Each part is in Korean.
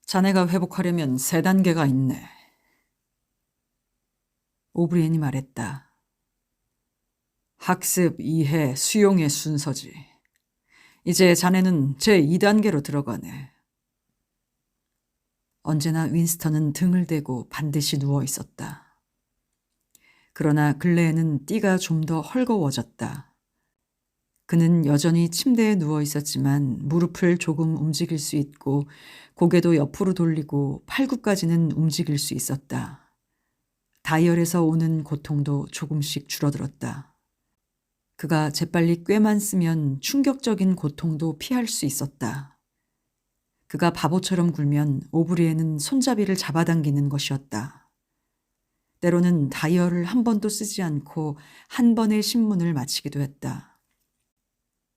자네가 회복하려면 3단계가 있네. 오브리엔이 말했다. 학습, 이해, 수용의 순서지. 이제 자네는 제2단계로 들어가네. 언제나 윈스턴은 등을 대고 반드시 누워 있었다. 그러나 근래에는 띠가 좀 더 헐거워졌다. 그는 여전히 침대에 누워 있었지만 무릎을 조금 움직일 수 있고 고개도 옆으로 돌리고 팔굽까지는 움직일 수 있었다. 다이얼에서 오는 고통도 조금씩 줄어들었다. 그가 재빨리 꾀만 쓰면 충격적인 고통도 피할 수 있었다. 그가 바보처럼 굴면 오브리에는 손잡이를 잡아당기는 것이었다. 때로는 다이얼을 한 번도 쓰지 않고 한 번의 신문을 마치기도 했다.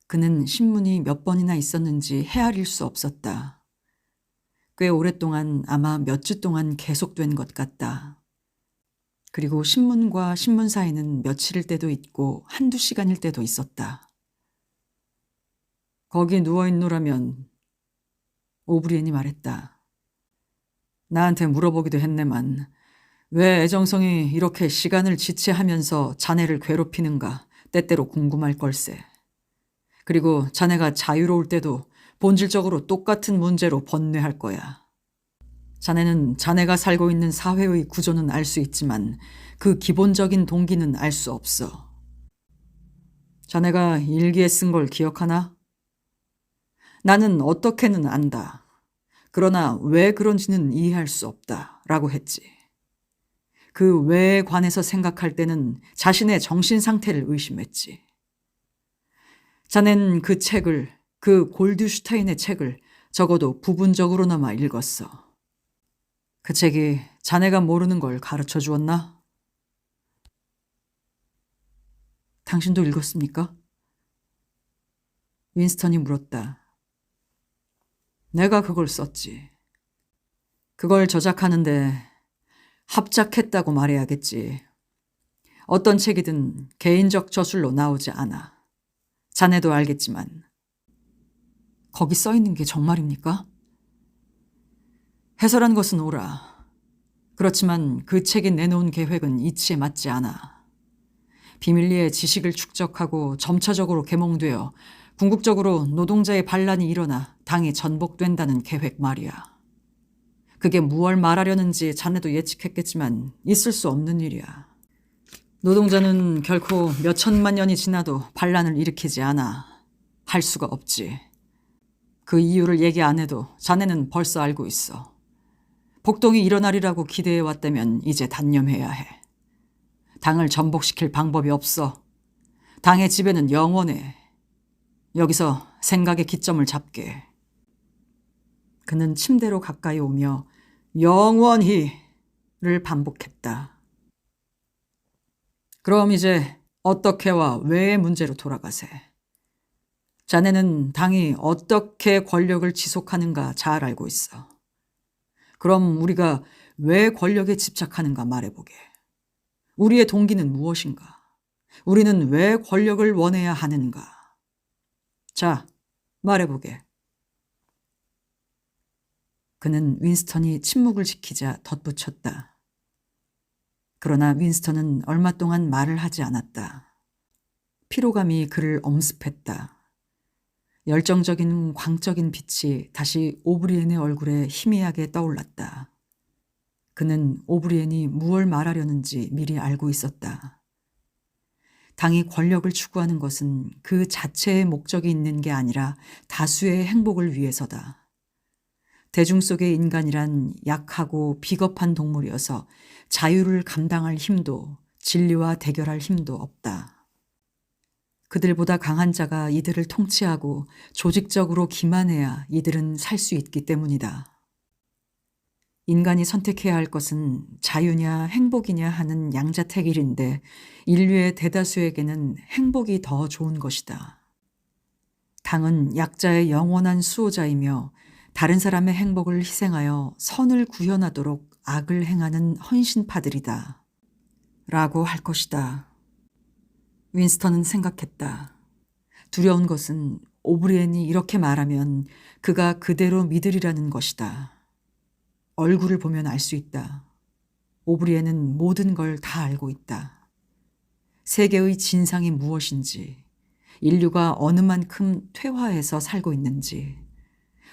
그는 신문이 몇 번이나 있었는지 헤아릴 수 없었다. 꽤 오랫동안 아마 몇 주 동안 계속된 것 같다. 그리고 신문과 신문 사이는 며칠일 때도 있고 한두 시간일 때도 있었다. 거기 누워있노라면 오브리엔이 말했다. 나한테 물어보기도 했네만 왜 애정성이 이렇게 시간을 지체하면서 자네를 괴롭히는가 때때로 궁금할 걸세. 그리고 자네가 자유로울 때도 본질적으로 똑같은 문제로 번뇌할 거야. 자네는 자네가 살고 있는 사회의 구조는 알 수 있지만 그 기본적인 동기는 알 수 없어. 자네가 일기에 쓴 걸 기억하나? 나는 어떻게는 안다. 그러나 왜 그런지는 이해할 수 없다. 라고 했지. 그 왜에 관해서 생각할 때는 자신의 정신 상태를 의심했지. 자넨 그 책을, 그 골드슈타인의 책을 적어도 부분적으로나마 읽었어. 그 책이 자네가 모르는 걸 가르쳐 주었나? 당신도 읽었습니까? 윈스턴이 물었다. 내가 그걸 썼지. 그걸 저작하는데 합작했다고 말해야겠지. 어떤 책이든 개인적 저술로 나오지 않아. 자네도 알겠지만. 거기 써 있는 게 정말입니까? 해설한 것은 옳아. 그렇지만 그 책이 내놓은 계획은 이치에 맞지 않아. 비밀리에 지식을 축적하고 점차적으로 계몽되어 궁극적으로 노동자의 반란이 일어나 당이 전복된다는 계획 말이야. 그게 무얼 말하려는지 자네도 예측했겠지만 있을 수 없는 일이야. 노동자는 결코 몇 천만 년이 지나도 반란을 일으키지 않아. 할 수가 없지. 그 이유를 얘기 안 해도 자네는 벌써 알고 있어. 폭동이 일어나리라고 기대해왔다면 이제 단념해야 해. 당을 전복시킬 방법이 없어. 당의 지배는 영원해. 여기서 생각의 기점을 잡게. 그는 침대로 가까이 오며 영원히를 반복했다. 그럼 이제 어떻게와 왜의 문제로 돌아가세. 자네는 당이 어떻게 권력을 지속하는가 잘 알고 있어. 그럼 우리가 왜 권력에 집착하는가 말해보게. 우리의 동기는 무엇인가? 우리는 왜 권력을 원해야 하는가? 자, 말해보게. 그는 윈스턴이 침묵을 지키자 덧붙였다. 그러나 윈스턴은 얼마 동안 말을 하지 않았다. 피로감이 그를 엄습했다. 열정적인 광적인 빛이 다시 오브리엔의 얼굴에 희미하게 떠올랐다. 그는 오브리엔이 무얼 말하려는지 미리 알고 있었다. 당이 권력을 추구하는 것은 그 자체의 목적이 있는 게 아니라 다수의 행복을 위해서다. 대중 속의 인간이란 약하고 비겁한 동물이어서 자유를 감당할 힘도 진리와 대결할 힘도 없다. 그들보다 강한 자가 이들을 통치하고 조직적으로 기만해야 이들은 살 수 있기 때문이다. 인간이 선택해야 할 것은 자유냐 행복이냐 하는 양자택일인데 인류의 대다수에게는 행복이 더 좋은 것이다. 당은 약자의 영원한 수호자이며 다른 사람의 행복을 희생하여 선을 구현하도록 악을 행하는 헌신파들이다. 라고 할 것이다. 윈스턴은 생각했다. 두려운 것은 오브리엔이 이렇게 말하면 그가 그대로 믿으리라는 것이다. 얼굴을 보면 알 수 있다. 오브리에는 모든 걸 다 알고 있다. 세계의 진상이 무엇인지, 인류가 어느 만큼 퇴화해서 살고 있는지,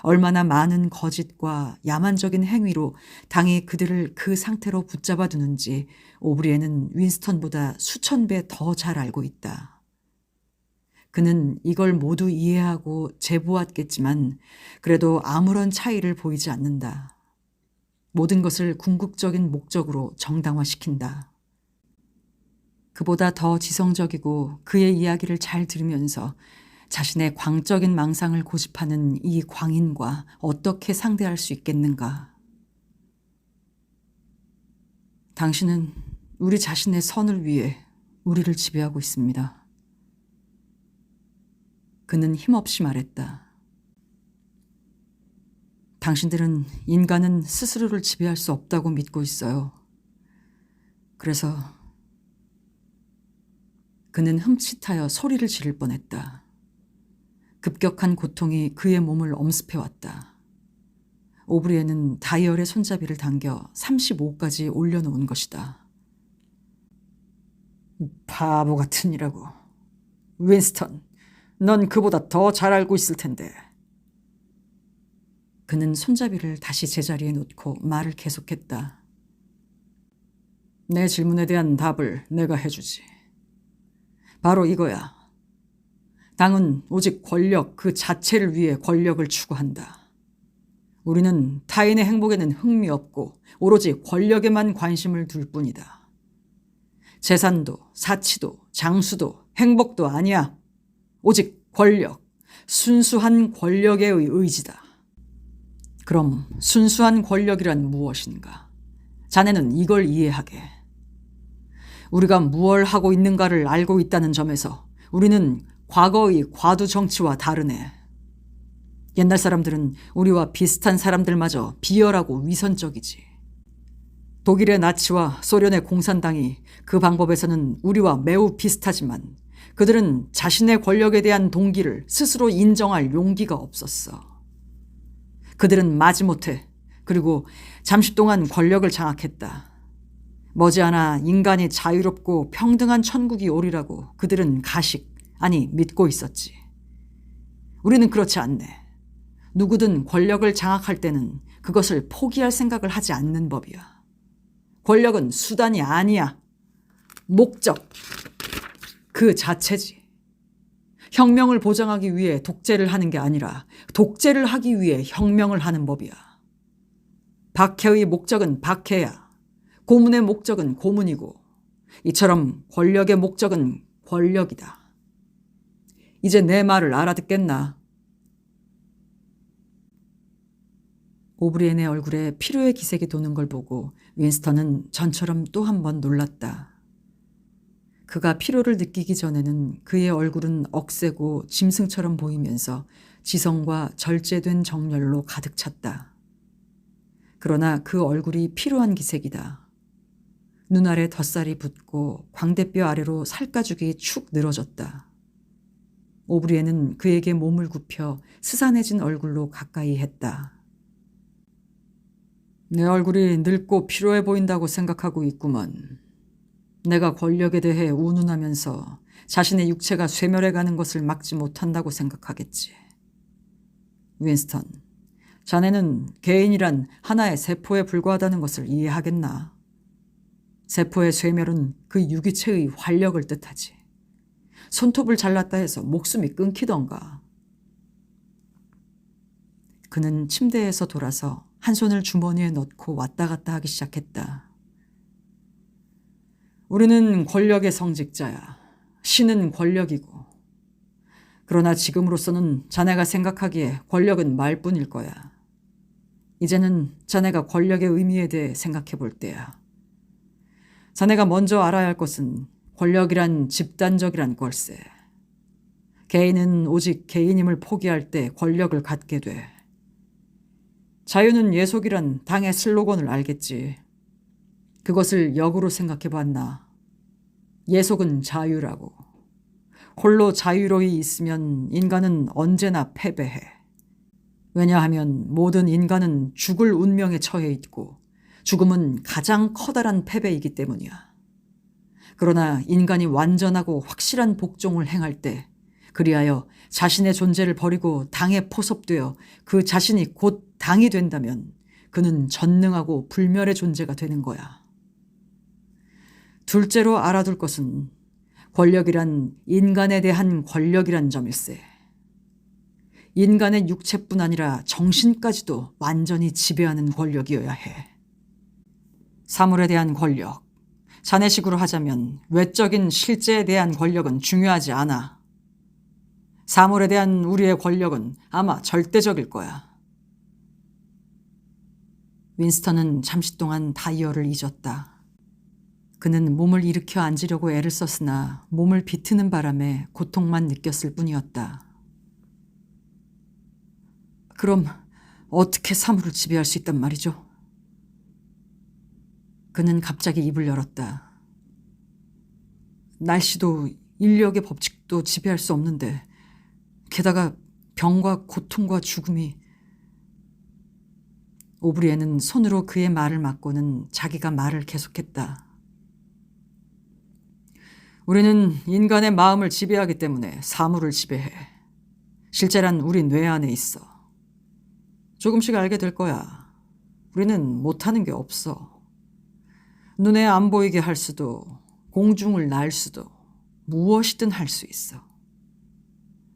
얼마나 많은 거짓과 야만적인 행위로 당이 그들을 그 상태로 붙잡아 두는지 오브리에는 윈스턴보다 수천 배 더 잘 알고 있다. 그는 이걸 모두 이해하고 재보았겠지만 그래도 아무런 차이를 보이지 않는다. 모든 것을 궁극적인 목적으로 정당화시킨다. 그보다 더 지성적이고 그의 이야기를 잘 들으면서 자신의 광적인 망상을 고집하는 이 광인과 어떻게 상대할 수 있겠는가? 당신은 우리 자신의 선을 위해 우리를 지배하고 있습니다. 그는 힘없이 말했다. 당신들은 인간은 스스로를 지배할 수 없다고 믿고 있어요. 그래서 그는 흠칫하여 소리를 지를 뻔했다. 급격한 고통이 그의 몸을 엄습해왔다. 오브리에는 다이얼의 손잡이를 당겨 35까지 올려놓은 것이다. 바보 같은 이라고. 윈스턴, 넌 그보다 더 잘 알고 있을 텐데. 그는 손잡이를 다시 제자리에 놓고 말을 계속했다. 내 질문에 대한 답을 내가 해주지. 바로 이거야. 당은 오직 권력 그 자체를 위해 권력을 추구한다. 우리는 타인의 행복에는 흥미 없고 오로지 권력에만 관심을 둘 뿐이다. 재산도 사치도 장수도 행복도 아니야. 오직 권력, 순수한 권력의 의지다. 그럼 순수한 권력이란 무엇인가? 자네는 이걸 이해하게. 우리가 무엇을 하고 있는가를 알고 있다는 점에서 우리는 과거의 과두 정치와 다르네. 옛날 사람들은 우리와 비슷한 사람들마저 비열하고 위선적이지. 독일의 나치와 소련의 공산당이 그 방법에서는 우리와 매우 비슷하지만 그들은 자신의 권력에 대한 동기를 스스로 인정할 용기가 없었어. 그들은 마지못해 그리고 잠시 동안 권력을 장악했다. 머지않아 인간이 자유롭고 평등한 천국이 오리라고 그들은 아니 믿고 있었지. 우리는 그렇지 않네. 누구든 권력을 장악할 때는 그것을 포기할 생각을 하지 않는 법이야. 권력은 수단이 아니야. 목적, 그 자체지. 혁명을 보장하기 위해 독재를 하는 게 아니라 독재를 하기 위해 혁명을 하는 법이야. 박해의 목적은 박해야. 고문의 목적은 고문이고 이처럼 권력의 목적은 권력이다. 이제 내 말을 알아듣겠나? 오브리엔의 얼굴에 피로의 기색이 도는 걸 보고 윈스턴은 전처럼 또 한 번 놀랐다. 그가 피로를 느끼기 전에는 그의 얼굴은 억세고 짐승처럼 보이면서 지성과 절제된 정열로 가득 찼다. 그러나 그 얼굴이 피로한 기색이다. 눈 아래 덧살이 붓고 광대뼈 아래로 살가죽이 축 늘어졌다. 오브리에는 그에게 몸을 굽혀 스산해진 얼굴로 가까이 했다. 내 얼굴이 늙고 피로해 보인다고 생각하고 있구먼. 내가 권력에 대해 운운하면서 자신의 육체가 쇠멸해가는 것을 막지 못한다고 생각하겠지. 윈스턴, 자네는 개인이란 하나의 세포에 불과하다는 것을 이해하겠나? 세포의 쇠멸은 그 유기체의 활력을 뜻하지. 손톱을 잘랐다 해서 목숨이 끊기던가. 그는 침대에서 돌아서 한 손을 주머니에 넣고 왔다 갔다 하기 시작했다. 우리는 권력의 성직자야. 신은 권력이고. 그러나 지금으로서는 자네가 생각하기에 권력은 말뿐일 거야. 이제는 자네가 권력의 의미에 대해 생각해 볼 때야. 자네가 먼저 알아야 할 것은 권력이란 집단적이란 걸세. 개인은 오직 개인임을 포기할 때 권력을 갖게 돼. 자유는 예속이란 당의 슬로건을 알겠지. 그것을 역으로 생각해 봤나? 예속은 자유라고. 홀로 자유로이 있으면 인간은 언제나 패배해. 왜냐하면 모든 인간은 죽을 운명에 처해 있고 죽음은 가장 커다란 패배이기 때문이야. 그러나 인간이 완전하고 확실한 복종을 행할 때, 그리하여 자신의 존재를 버리고 당에 포섭되어 그 자신이 곧 당이 된다면 그는 전능하고 불멸의 존재가 되는 거야. 둘째로 알아둘 것은 권력이란 인간에 대한 권력이란 점일세. 인간의 육체뿐 아니라 정신까지도 완전히 지배하는 권력이어야 해. 사물에 대한 권력, 자네식으로 하자면 외적인 실제에 대한 권력은 중요하지 않아. 사물에 대한 우리의 권력은 아마 절대적일 거야. 윈스턴은 잠시 동안 다이얼을 잊었다. 그는 몸을 일으켜 앉으려고 애를 썼으나 몸을 비트는 바람에 고통만 느꼈을 뿐이었다. 그럼 어떻게 사물을 지배할 수 있단 말이죠? 그는 갑자기 입을 열었다. 날씨도 인력의 법칙도 지배할 수 없는데 게다가 병과 고통과 죽음이... 오브리에는 손으로 그의 말을 막고는 자기가 말을 계속했다. 우리는 인간의 마음을 지배하기 때문에 사물을 지배해. 실제란 우리 뇌 안에 있어. 조금씩 알게 될 거야. 우리는 못하는 게 없어. 눈에 안 보이게 할 수도, 공중을 날 수도, 무엇이든 할 수 있어.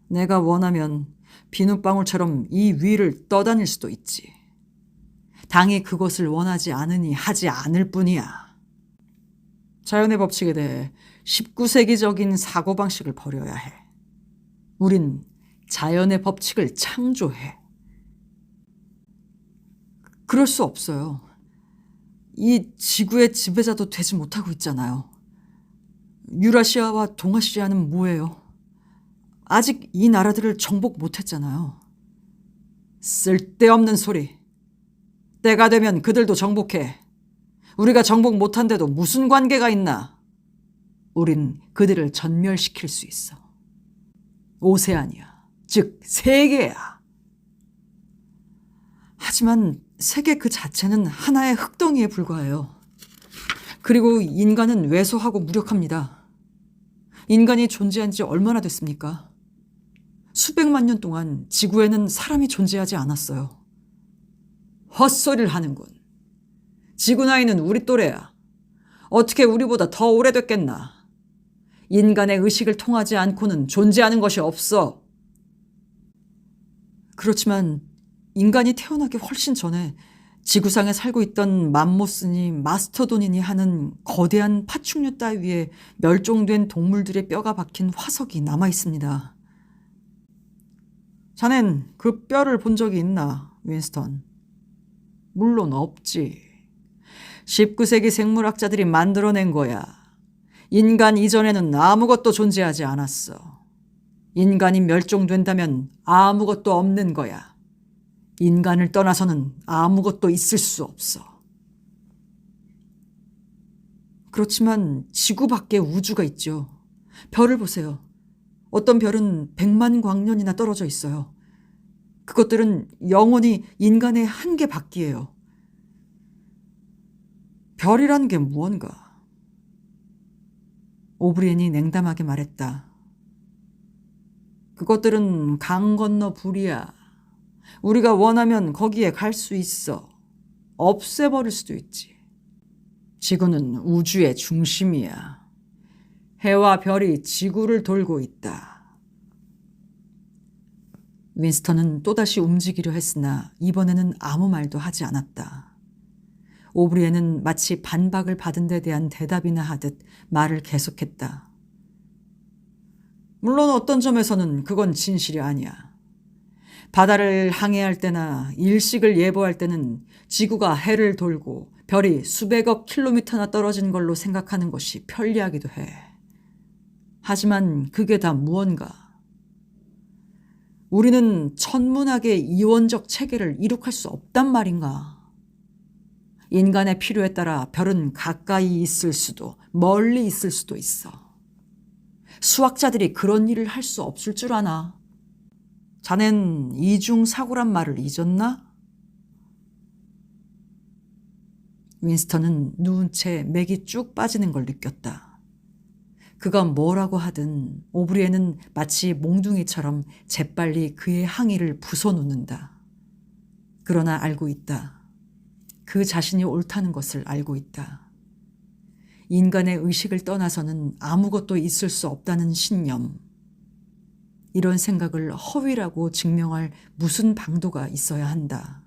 내가 원하면 비눗방울처럼 이 위를 떠다닐 수도 있지. 당이 그것을 원하지 않으니 하지 않을 뿐이야. 자연의 법칙에 대해 19세기적인 사고방식을 버려야 해. 우린 자연의 법칙을 창조해. 그럴 수 없어요. 이 지구의 지배자도 되지 못하고 있잖아요. 유라시아와 동아시아는 뭐예요? 아직 이 나라들을 정복 못했잖아요. 쓸데없는 소리. 때가 되면 그들도 정복해. 우리가 정복 못한데도 무슨 관계가 있나? 우린 그들을 전멸시킬 수 있어. 오세아니아, 즉 세계야. 하지만 세계 그 자체는 하나의 흙덩이에 불과해요. 그리고 인간은 왜소하고 무력합니다. 인간이 존재한 지 얼마나 됐습니까? 수백만 년 동안 지구에는 사람이 존재하지 않았어요. 헛소리를 하는군. 지구 나이는 우리 또래야. 어떻게 우리보다 더 오래됐겠나. 인간의 의식을 통하지 않고는 존재하는 것이 없어. 그렇지만 인간이 태어나기 훨씬 전에 지구상에 살고 있던 맘모스니 마스터돈이니 하는 거대한 파충류 따위에 멸종된 동물들의 뼈가 박힌 화석이 남아 있습니다. 자넨 그 뼈를 본 적이 있나, 윈스턴? 물론 없지. 19세기 생물학자들이 만들어낸 거야. 인간 이전에는 아무것도 존재하지 않았어. 인간이 멸종된다면 아무것도 없는 거야. 인간을 떠나서는 아무것도 있을 수 없어. 그렇지만 지구 밖에 우주가 있죠. 별을 보세요. 어떤 별은 100만 광년이나 떨어져 있어요. 그것들은 영원히 인간의 한계 밖이에요. 별이란 게 무언가? 오브리엔이 냉담하게 말했다. 그것들은 강 건너 불이야. 우리가 원하면 거기에 갈 수 있어. 없애버릴 수도 있지. 지구는 우주의 중심이야. 해와 별이 지구를 돌고 있다. 윈스턴은 또다시 움직이려 했으나 이번에는 아무 말도 하지 않았다. 오브리에는 마치 반박을 받은 데 대한 대답이나 하듯 말을 계속했다. 물론 어떤 점에서는 그건 진실이 아니야. 바다를 항해할 때나 일식을 예보할 때는 지구가 해를 돌고 별이 수백억 킬로미터나 떨어진 걸로 생각하는 것이 편리하기도 해. 하지만 그게 다 무언가. 우리는 천문학의 이원적 체계를 이룩할 수 없단 말인가. 인간의 필요에 따라 별은 가까이 있을 수도 멀리 있을 수도 있어. 수학자들이 그런 일을 할 수 없을 줄 아나. 자넨 이중사고란 말을 잊었나? 윈스턴은 누운 채 맥이 쭉 빠지는 걸 느꼈다. 그가 뭐라고 하든 오브리에는 마치 몽둥이처럼 재빨리 그의 항의를 부숴놓는다. 그러나 알고 있다. 그 자신이 옳다는 것을 알고 있다. 인간의 의식을 떠나서는 아무것도 있을 수 없다는 신념. 이런 생각을 허위라고 증명할 무슨 방도가 있어야 한다.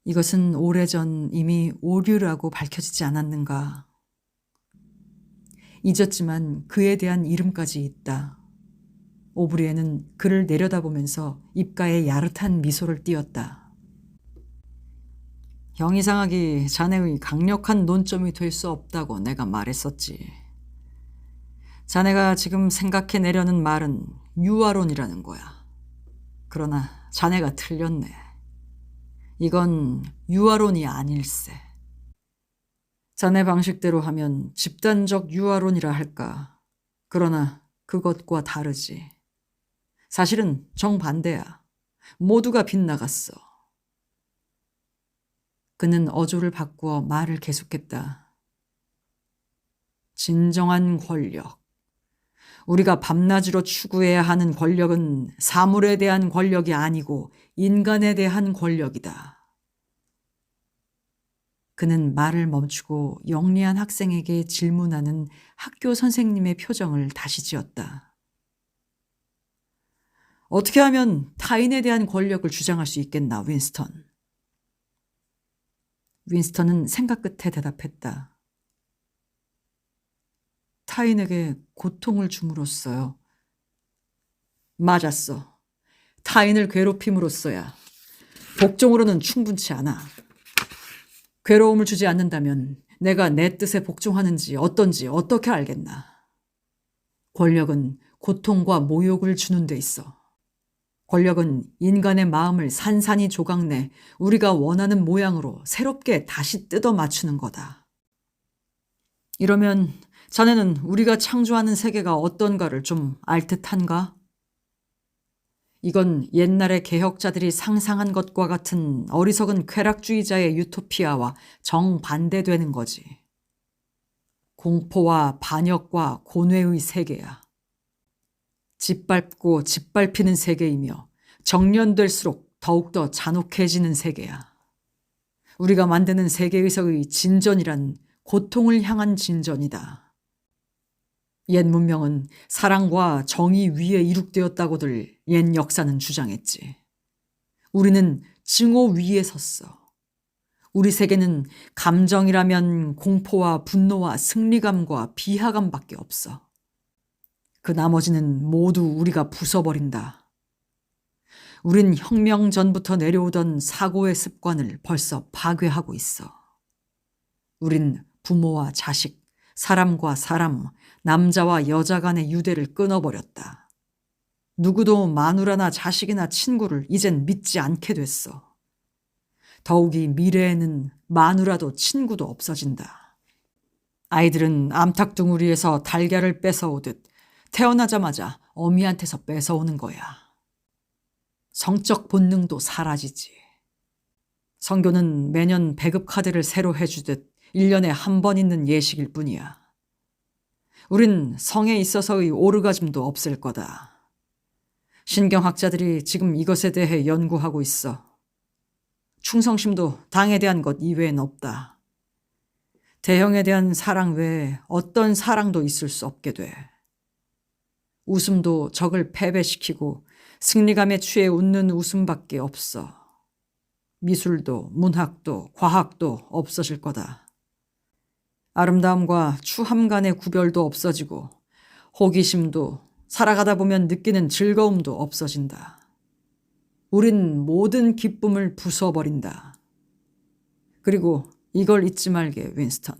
이것은 오래전 이미 오류라고 밝혀지지 않았는가. 잊었지만 그에 대한 이름까지 있다. 오브리에는 그를 내려다보면서 입가에 야릇한 미소를 띄었다. 형이상하기 자네의 강력한 논점이 될 수 없다고 내가 말했었지. 자네가 지금 생각해내려는 말은 유아론이라는 거야. 그러나 자네가 틀렸네. 이건 유아론이 아닐세. 자네 방식대로 하면 집단적 유아론이라 할까. 그러나 그것과 다르지. 사실은 정반대야. 모두가 빗나갔어. 그는 어조를 바꾸어 말을 계속했다. 진정한 권력. 우리가 밤낮으로 추구해야 하는 권력은 사물에 대한 권력이 아니고 인간에 대한 권력이다. 그는 말을 멈추고 영리한 학생에게 질문하는 학교 선생님의 표정을 다시 지었다. 어떻게 하면 타인에 대한 권력을 주장할 수 있겠나, 윈스턴? 윈스턴은 생각 끝에 대답했다. 타인에게 고통을 줌으로써요. 맞았어. 타인을 괴롭힘으로써야. 복종으로는 충분치 않아. 괴로움을 주지 않는다면 내가 내 뜻에 복종하는지 어떤지 어떻게 알겠나. 권력은 고통과 모욕을 주는 데 있어. 권력은 인간의 마음을 산산이 조각내 우리가 원하는 모양으로 새롭게 다시 뜯어 맞추는 거다. 이러면 자네는 우리가 창조하는 세계가 어떤가를 좀 알 듯한가? 이건 옛날의 개혁자들이 상상한 것과 같은 어리석은 쾌락주의자의 유토피아와 정반대되는 거지. 공포와 반역과 고뇌의 세계야. 짓밟고 짓밟히는 세계이며 정련될수록 더욱더 잔혹해지는 세계야. 우리가 만드는 세계에서의 진전이란 고통을 향한 진전이다. 옛 문명은 사랑과 정의 위에 이룩되었다고들 옛 역사는 주장했지. 우리는 증오 위에 섰어. 우리 세계는 감정이라면 공포와 분노와 승리감과 비하감밖에 없어. 그 나머지는 모두 우리가 부숴버린다. 우린 혁명 전부터 내려오던 사고의 습관을 벌써 파괴하고 있어. 우린 부모와 자식, 사람과 사람, 남자와 여자 간의 유대를 끊어버렸다. 누구도 마누라나 자식이나 친구를 이젠 믿지 않게 됐어. 더욱이 미래에는 마누라도 친구도 없어진다. 아이들은 암탉둥우리에서 달걀을 뺏어오듯 태어나자마자 어미한테서 뺏어오는 거야. 성적 본능도 사라지지. 성교는 매년 배급 카드를 새로 해주듯 1년에 한 번 있는 예식일 뿐이야. 우린 성에 있어서의 오르가즘도 없을 거다. 신경학자들이 지금 이것에 대해 연구하고 있어. 충성심도 당에 대한 것 이외엔 없다. 대형에 대한 사랑 외에 어떤 사랑도 있을 수 없게 돼. 웃음도 적을 패배시키고 승리감에 취해 웃는 웃음밖에 없어. 미술도 문학도 과학도 없어질 거다. 아름다움과 추함 간의 구별도 없어지고 호기심도 살아가다 보면 느끼는 즐거움도 없어진다. 우린 모든 기쁨을 부숴버린다. 그리고 이걸 잊지 말게, 윈스턴.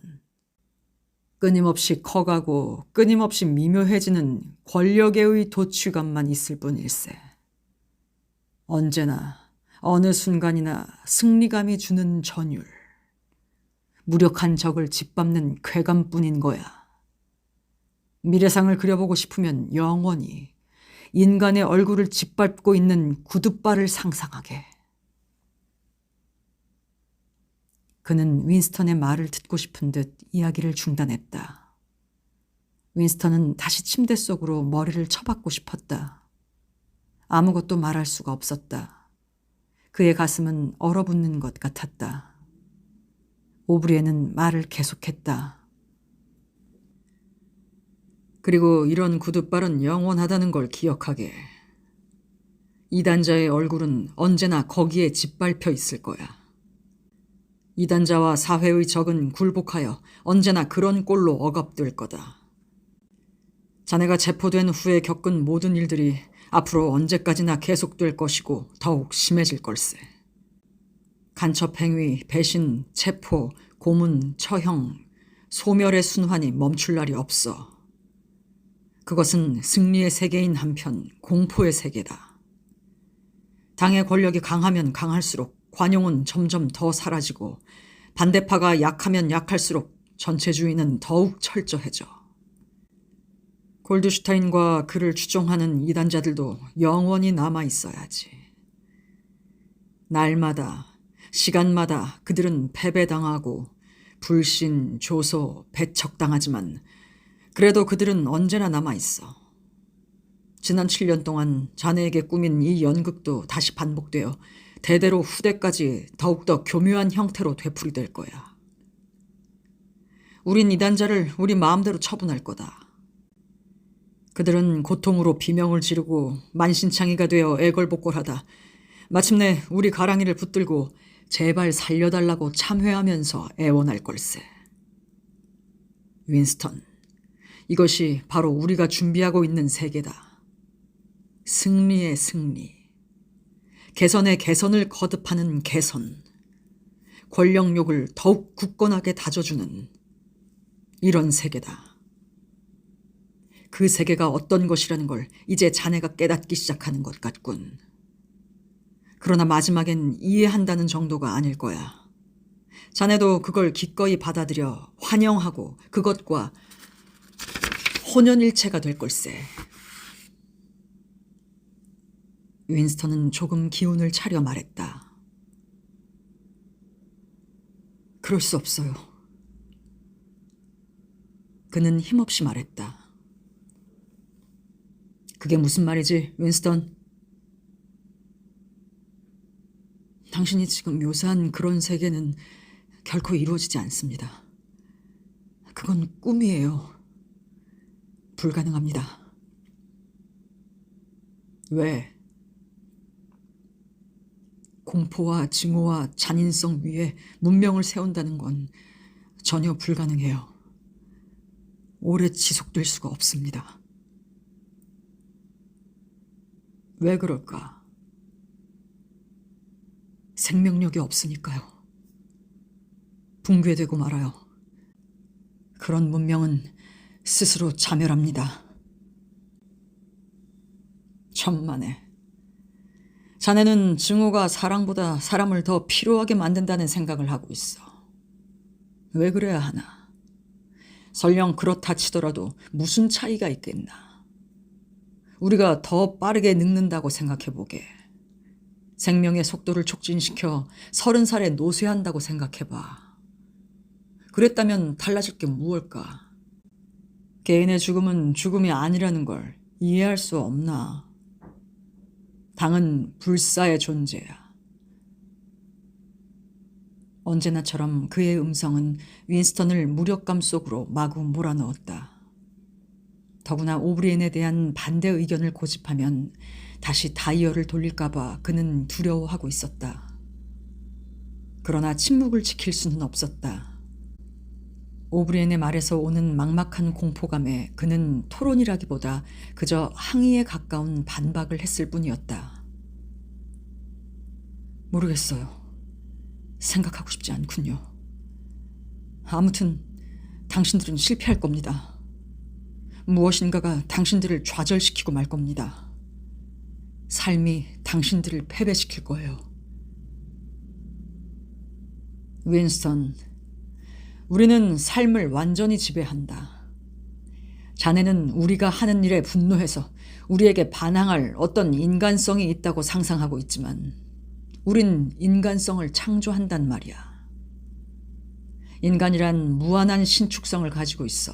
끊임없이 커가고 끊임없이 미묘해지는 권력의 도취감만 있을 뿐일세. 언제나 어느 순간이나 승리감이 주는 전율. 무력한 적을 짓밟는 쾌감뿐인 거야. 미래상을 그려보고 싶으면 영원히, 인간의 얼굴을 짓밟고 있는 구둣발을 상상하게. 그는 윈스턴의 말을 듣고 싶은 듯 이야기를 중단했다. 윈스턴은 다시 침대 속으로 머리를 쳐박고 싶었다. 아무것도 말할 수가 없었다. 그의 가슴은 얼어붙는 것 같았다. 오브리에는 말을 계속했다. 그리고 이런 구둣발은 영원하다는 걸 기억하게. 이단자의 얼굴은 언제나 거기에 짓밟혀 있을 거야. 이단자와 사회의 적은 굴복하여 언제나 그런 꼴로 억압될 거다. 자네가 체포된 후에 겪은 모든 일들이 앞으로 언제까지나 계속될 것이고 더욱 심해질 걸세. 간첩행위, 배신, 체포, 고문, 처형, 소멸의 순환이 멈출 날이 없어. 그것은 승리의 세계인 한편 공포의 세계다. 당의 권력이 강하면 강할수록 관용은 점점 더 사라지고 반대파가 약하면 약할수록 전체주의는 더욱 철저해져. 골드슈타인과 그를 추종하는 이단자들도 영원히 남아있어야지. 날마다, 시간마다 그들은 패배당하고 불신, 조소, 배척당하지만 그래도 그들은 언제나 남아있어. 지난 7년 동안 자네에게 꾸민 이 연극도 다시 반복되어 대대로 후대까지 더욱더 교묘한 형태로 되풀이될 거야. 우린 이단자를 우리 마음대로 처분할 거다. 그들은 고통으로 비명을 지르고 만신창이가 되어 애걸복걸하다 마침내 우리 가랑이를 붙들고 제발 살려달라고 참회하면서 애원할 걸세. 윈스턴, 이것이 바로 우리가 준비하고 있는 세계다. 승리의 승리. 개선의 개선을 거듭하는 개선. 권력욕을 더욱 굳건하게 다져주는 이런 세계다. 그 세계가 어떤 것이라는 걸 이제 자네가 깨닫기 시작하는 것 같군. 그러나 마지막엔 이해한다는 정도가 아닐 거야. 자네도 그걸 기꺼이 받아들여 환영하고 그것과 혼연일체가 될 걸세. 윈스턴은 조금 기운을 차려 말했다. 그럴 수 없어요. 그는 힘없이 말했다. 그게 무슨 말이지, 윈스턴? 당신이 지금 묘사한 그런 세계는 결코 이루어지지 않습니다. 그건 꿈이에요. 불가능합니다. 왜? 공포와 증오와 잔인성 위에 문명을 세운다는 건 전혀 불가능해요. 오래 지속될 수가 없습니다. 왜 그럴까? 생명력이 없으니까요. 붕괴되고 말아요. 그런 문명은 스스로 자멸합니다. 천만에. 자네는 증오가 사랑보다 사람을 더 피로하게 만든다는 생각을 하고 있어. 왜 그래야 하나? 설령 그렇다 치더라도 무슨 차이가 있겠나? 우리가 더 빠르게 늙는다고 생각해보게. 생명의 속도를 촉진시켜 30살에 노쇠한다고 생각해봐. 그랬다면 달라질 게 무엇일까? 개인의 죽음은 죽음이 아니라는 걸 이해할 수 없나? 당은 불사의 존재야. 언제나처럼 그의 음성은 윈스턴을 무력감 속으로 마구 몰아넣었다. 더구나 오브리엔에 대한 반대 의견을 고집하면 다시 다이얼을 돌릴까봐 그는 두려워하고 있었다. 그러나 침묵을 지킬 수는 없었다. 오브리엔의 말에서 오는 막막한 공포감에 그는 토론이라기보다 그저 항의에 가까운 반박을 했을 뿐이었다. 모르겠어요. 생각하고 싶지 않군요. 아무튼 당신들은 실패할 겁니다. 무엇인가가 당신들을 좌절시키고 말 겁니다. 삶이 당신들을 패배시킬 거예요. 윈스턴, 우리는 삶을 완전히 지배한다. 자네는 우리가 하는 일에 분노해서 우리에게 반항할 어떤 인간성이 있다고 상상하고 있지만 우린 인간성을 창조한단 말이야. 인간이란 무한한 신축성을 가지고 있어.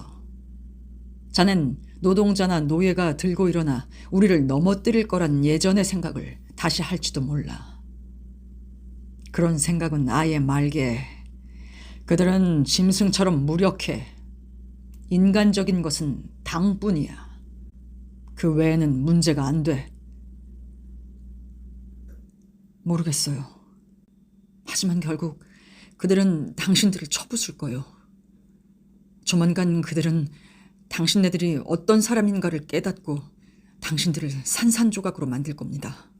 자넨 노동자나 노예가 들고 일어나 우리를 넘어뜨릴 거란 예전의 생각을 다시 할지도 몰라. 그런 생각은 아예 말게. 그들은 짐승처럼 무력해. 인간적인 것은 당뿐이야. 그 외에는 문제가 안 돼. 모르겠어요. 하지만 결국 그들은 당신들을 쳐부술 거요. 조만간 그들은 당신네들이 어떤 사람인가를 깨닫고 당신들을 산산조각으로 만들 겁니다.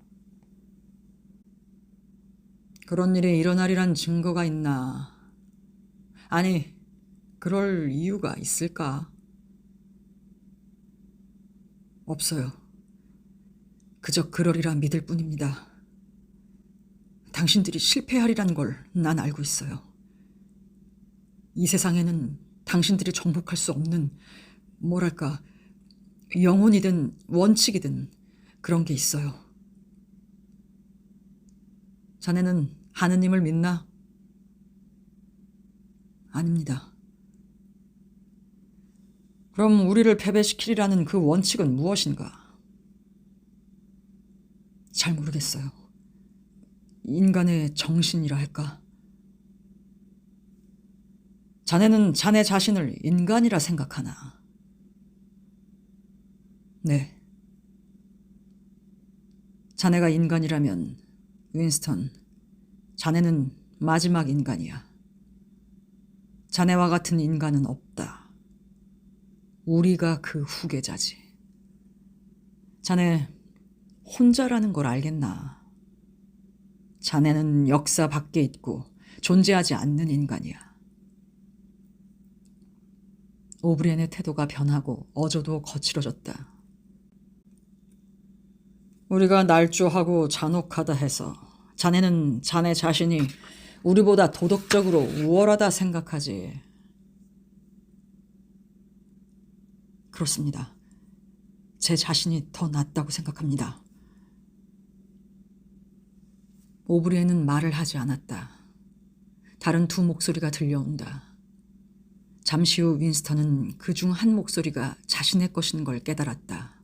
그런 일이 일어나리란 증거가 있나? 아니, 그럴 이유가 있을까? 없어요. 그저 그러리라 믿을 뿐입니다. 당신들이 실패하리란 걸 난 알고 있어요. 이 세상에는 당신들이 정복할 수 없는, 뭐랄까, 영혼이든 원칙이든 그런 게 있어요. 자네는 하느님을 믿나? 아닙니다. 그럼 우리를 패배시키리라는 그 원칙은 무엇인가? 잘 모르겠어요. 인간의 정신이라 할까? 자네는 자네 자신을 인간이라 생각하나? 네. 자네가 인간이라면 윈스턴, 자네는 마지막 인간이야. 자네와 같은 인간은 없다. 우리가 그 후계자지. 자네 혼자라는 걸 알겠나? 자네는 역사 밖에 있고 존재하지 않는 인간이야. 오브리엔의 태도가 변하고 어조도 거칠어졌다. 우리가 날조하고 잔혹하다 해서 자네는 자네 자신이 우리보다 도덕적으로 우월하다 생각하지. 그렇습니다. 제 자신이 더 낫다고 생각합니다. 오브리엔은 말을 하지 않았다. 다른 두 목소리가 들려온다. 잠시 후 윈스턴은 그중 한 목소리가 자신의 것인 걸 깨달았다.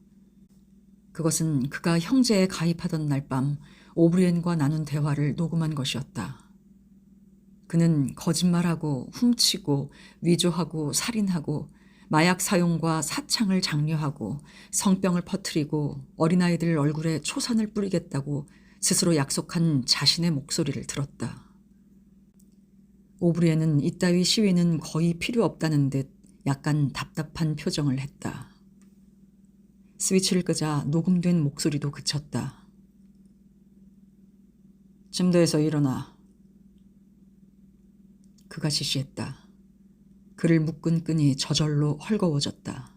그것은 그가 형제에 가입하던 날 밤 오브리엔과 나눈 대화를 녹음한 것이었다. 그는 거짓말하고 훔치고 위조하고 살인하고 마약 사용과 사창을 장려하고 성병을 퍼뜨리고 어린아이들 얼굴에 초산을 뿌리겠다고 스스로 약속한 자신의 목소리를 들었다. 오브리엔은 이따위 시위는 거의 필요 없다는 듯 약간 답답한 표정을 했다. 스위치를 끄자 녹음된 목소리도 그쳤다. 침대에서 일어나. 그가 지시했다. 그를 묶은 끈이 저절로 헐거워졌다.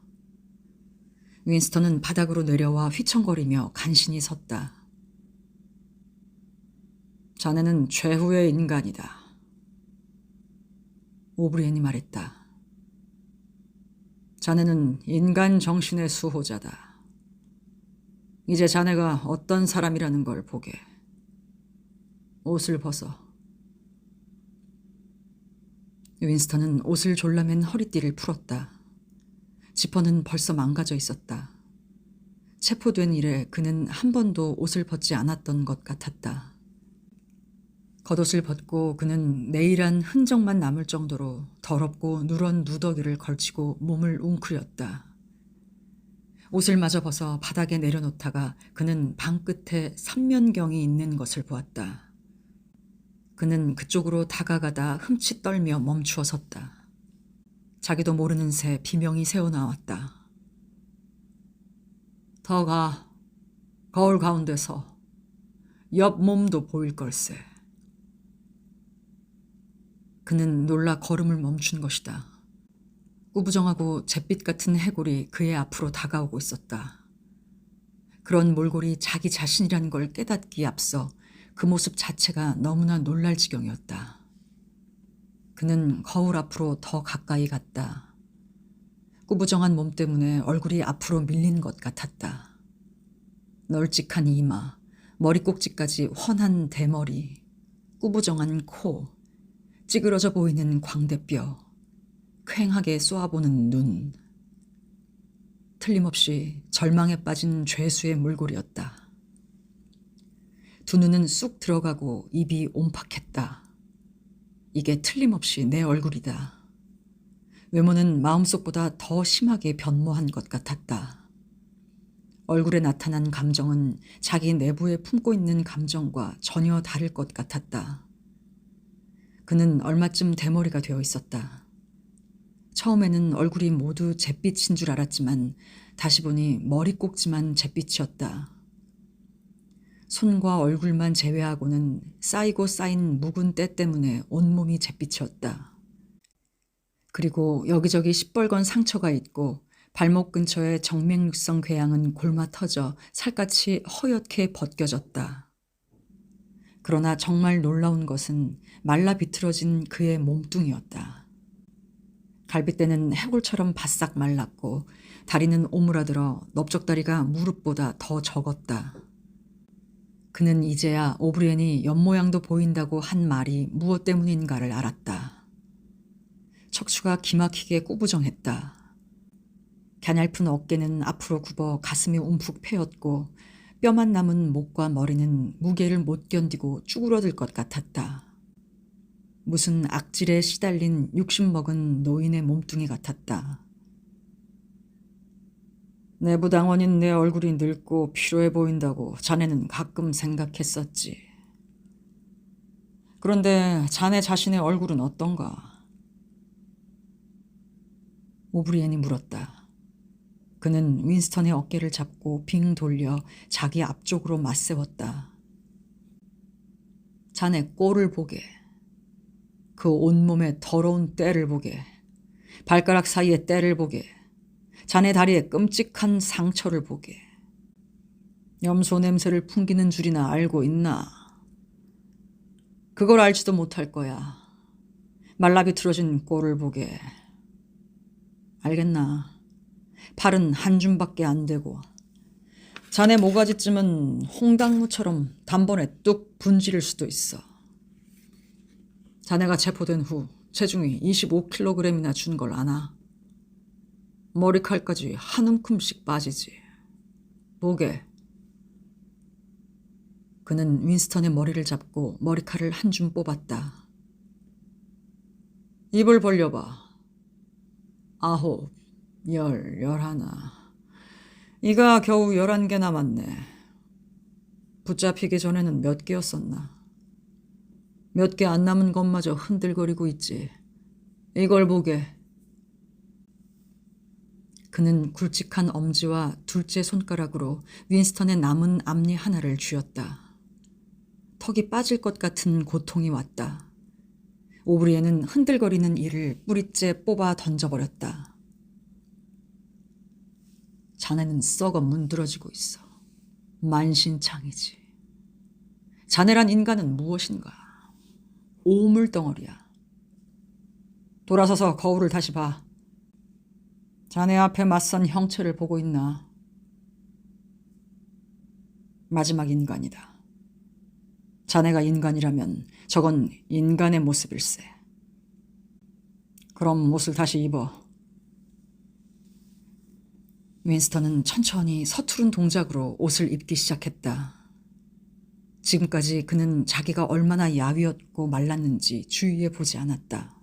윈스턴은 바닥으로 내려와 휘청거리며 간신히 섰다. 자네는 최후의 인간이다. 오브리엔이 말했다. 자네는 인간 정신의 수호자다. 이제 자네가 어떤 사람이라는 걸 보게. 옷을 벗어. 윈스턴은 옷을 졸라맨 허리띠를 풀었다. 지퍼는 벌써 망가져 있었다. 체포된 이래 그는 한 번도 옷을 벗지 않았던 것 같았다. 겉옷을 벗고 그는 네일한 흔적만 남을 정도로 더럽고 누런 누더기를 걸치고 몸을 웅크렸다. 옷을 마저 벗어 바닥에 내려놓다가 그는 방 끝에 삼면경이 있는 것을 보았다. 그는 그쪽으로 다가가다 흠칫 떨며 멈추어 섰다. 자기도 모르는 새 비명이 새어나왔다. 더 가. 거울 가운데서. 옆 몸도 보일 걸세. 그는 놀라 걸음을 멈춘 것이다. 꾸부정하고 잿빛 같은 해골이 그의 앞으로 다가오고 있었다. 그런 몰골이 자기 자신이라는 걸 깨닫기에 앞서 그 모습 자체가 너무나 놀랄 지경이었다. 그는 거울 앞으로 더 가까이 갔다. 꾸부정한 몸 때문에 얼굴이 앞으로 밀린 것 같았다. 널찍한 이마, 머리꼭지까지 훤한 대머리, 꾸부정한 코, 찌그러져 보이는 광대뼈, 퀭하게 쏘아보는 눈. 틀림없이 절망에 빠진 죄수의 몰골이었다. 두 눈은 쑥 들어가고 입이 옴팍했다. 이게 틀림없이 내 얼굴이다. 외모는 마음속보다 더 심하게 변모한 것 같았다. 얼굴에 나타난 감정은 자기 내부에 품고 있는 감정과 전혀 다를 것 같았다. 그는 얼마쯤 대머리가 되어 있었다. 처음에는 얼굴이 모두 잿빛인 줄 알았지만 다시 보니 머리꼭지만 잿빛이었다. 손과 얼굴만 제외하고는 쌓이고 쌓인 묵은 때 때문에 온몸이 잿빛이었다. 그리고 여기저기 시뻘건 상처가 있고 발목 근처의 정맥류성 궤양은 골마 터져 살갗이 허옇게 벗겨졌다. 그러나 정말 놀라운 것은 말라 비틀어진 그의 몸뚱이였다. 갈빗대는 해골처럼 바싹 말랐고 다리는 오므라들어 넓적다리가 무릎보다 더 적었다. 그는 이제야 오브리엔이 옆모양도 보인다고 한 말이 무엇 때문인가를 알았다. 척추가 기막히게 꾸부정했다. 갸냘픈 어깨는 앞으로 굽어 가슴이 움푹 패였고 뼈만 남은 목과 머리는 무게를 못 견디고 쭈그러들 것 같았다. 무슨 악질에 시달린 욕심먹은 노인의 몸뚱이 같았다. 내부당원인 내 얼굴이 늙고 피로해 보인다고 자네는 가끔 생각했었지. 그런데 자네 자신의 얼굴은 어떤가? 오브리엔이 물었다. 그는 윈스턴의 어깨를 잡고 빙 돌려 자기 앞쪽으로 맞세웠다. 자네 꼴을 보게. 그 온몸에 더러운 때를 보게. 발가락 사이에 때를 보게. 자네 다리에 끔찍한 상처를 보게. 염소 냄새를 풍기는 줄이나 알고 있나? 그걸 알지도 못할 거야. 말라비틀어진 꼴을 보게. 알겠나? 팔은 한 줌밖에 안 되고 자네 모가지쯤은 홍당무처럼 단번에 뚝 분지를 수도 있어. 자네가 체포된 후 체중이 25kg이나 준 걸 아나? 머리칼까지 한 움큼씩 빠지지. 보게. 그는 윈스턴의 머리를 잡고 머리칼을 한 줌 뽑았다. 입을 벌려봐. 9, 10, 11. 이가 겨우 11개 남았네. 붙잡히기 전에는 몇 개였었나? 몇 개 안 남은 것마저 흔들거리고 있지. 이걸 보게. 그는 굵직한 엄지와 둘째 손가락으로 윈스턴의 남은 앞니 하나를 쥐었다. 턱이 빠질 것 같은 고통이 왔다. 오브리엔은 흔들거리는 이를 뿌리째 뽑아 던져버렸다. 자네는 썩어 문드러지고 있어. 만신창이지. 자네란 인간은 무엇인가? 오물덩어리야. 돌아서서 거울을 다시 봐. 자네 앞에 맞선 형체를 보고 있나? 마지막 인간이다. 자네가 인간이라면 저건 인간의 모습일세. 그럼 옷을 다시 입어. 윈스턴은 천천히 서투른 동작으로 옷을 입기 시작했다. 지금까지 그는 자기가 얼마나 야위었고 말랐는지 주위에 보지 않았다.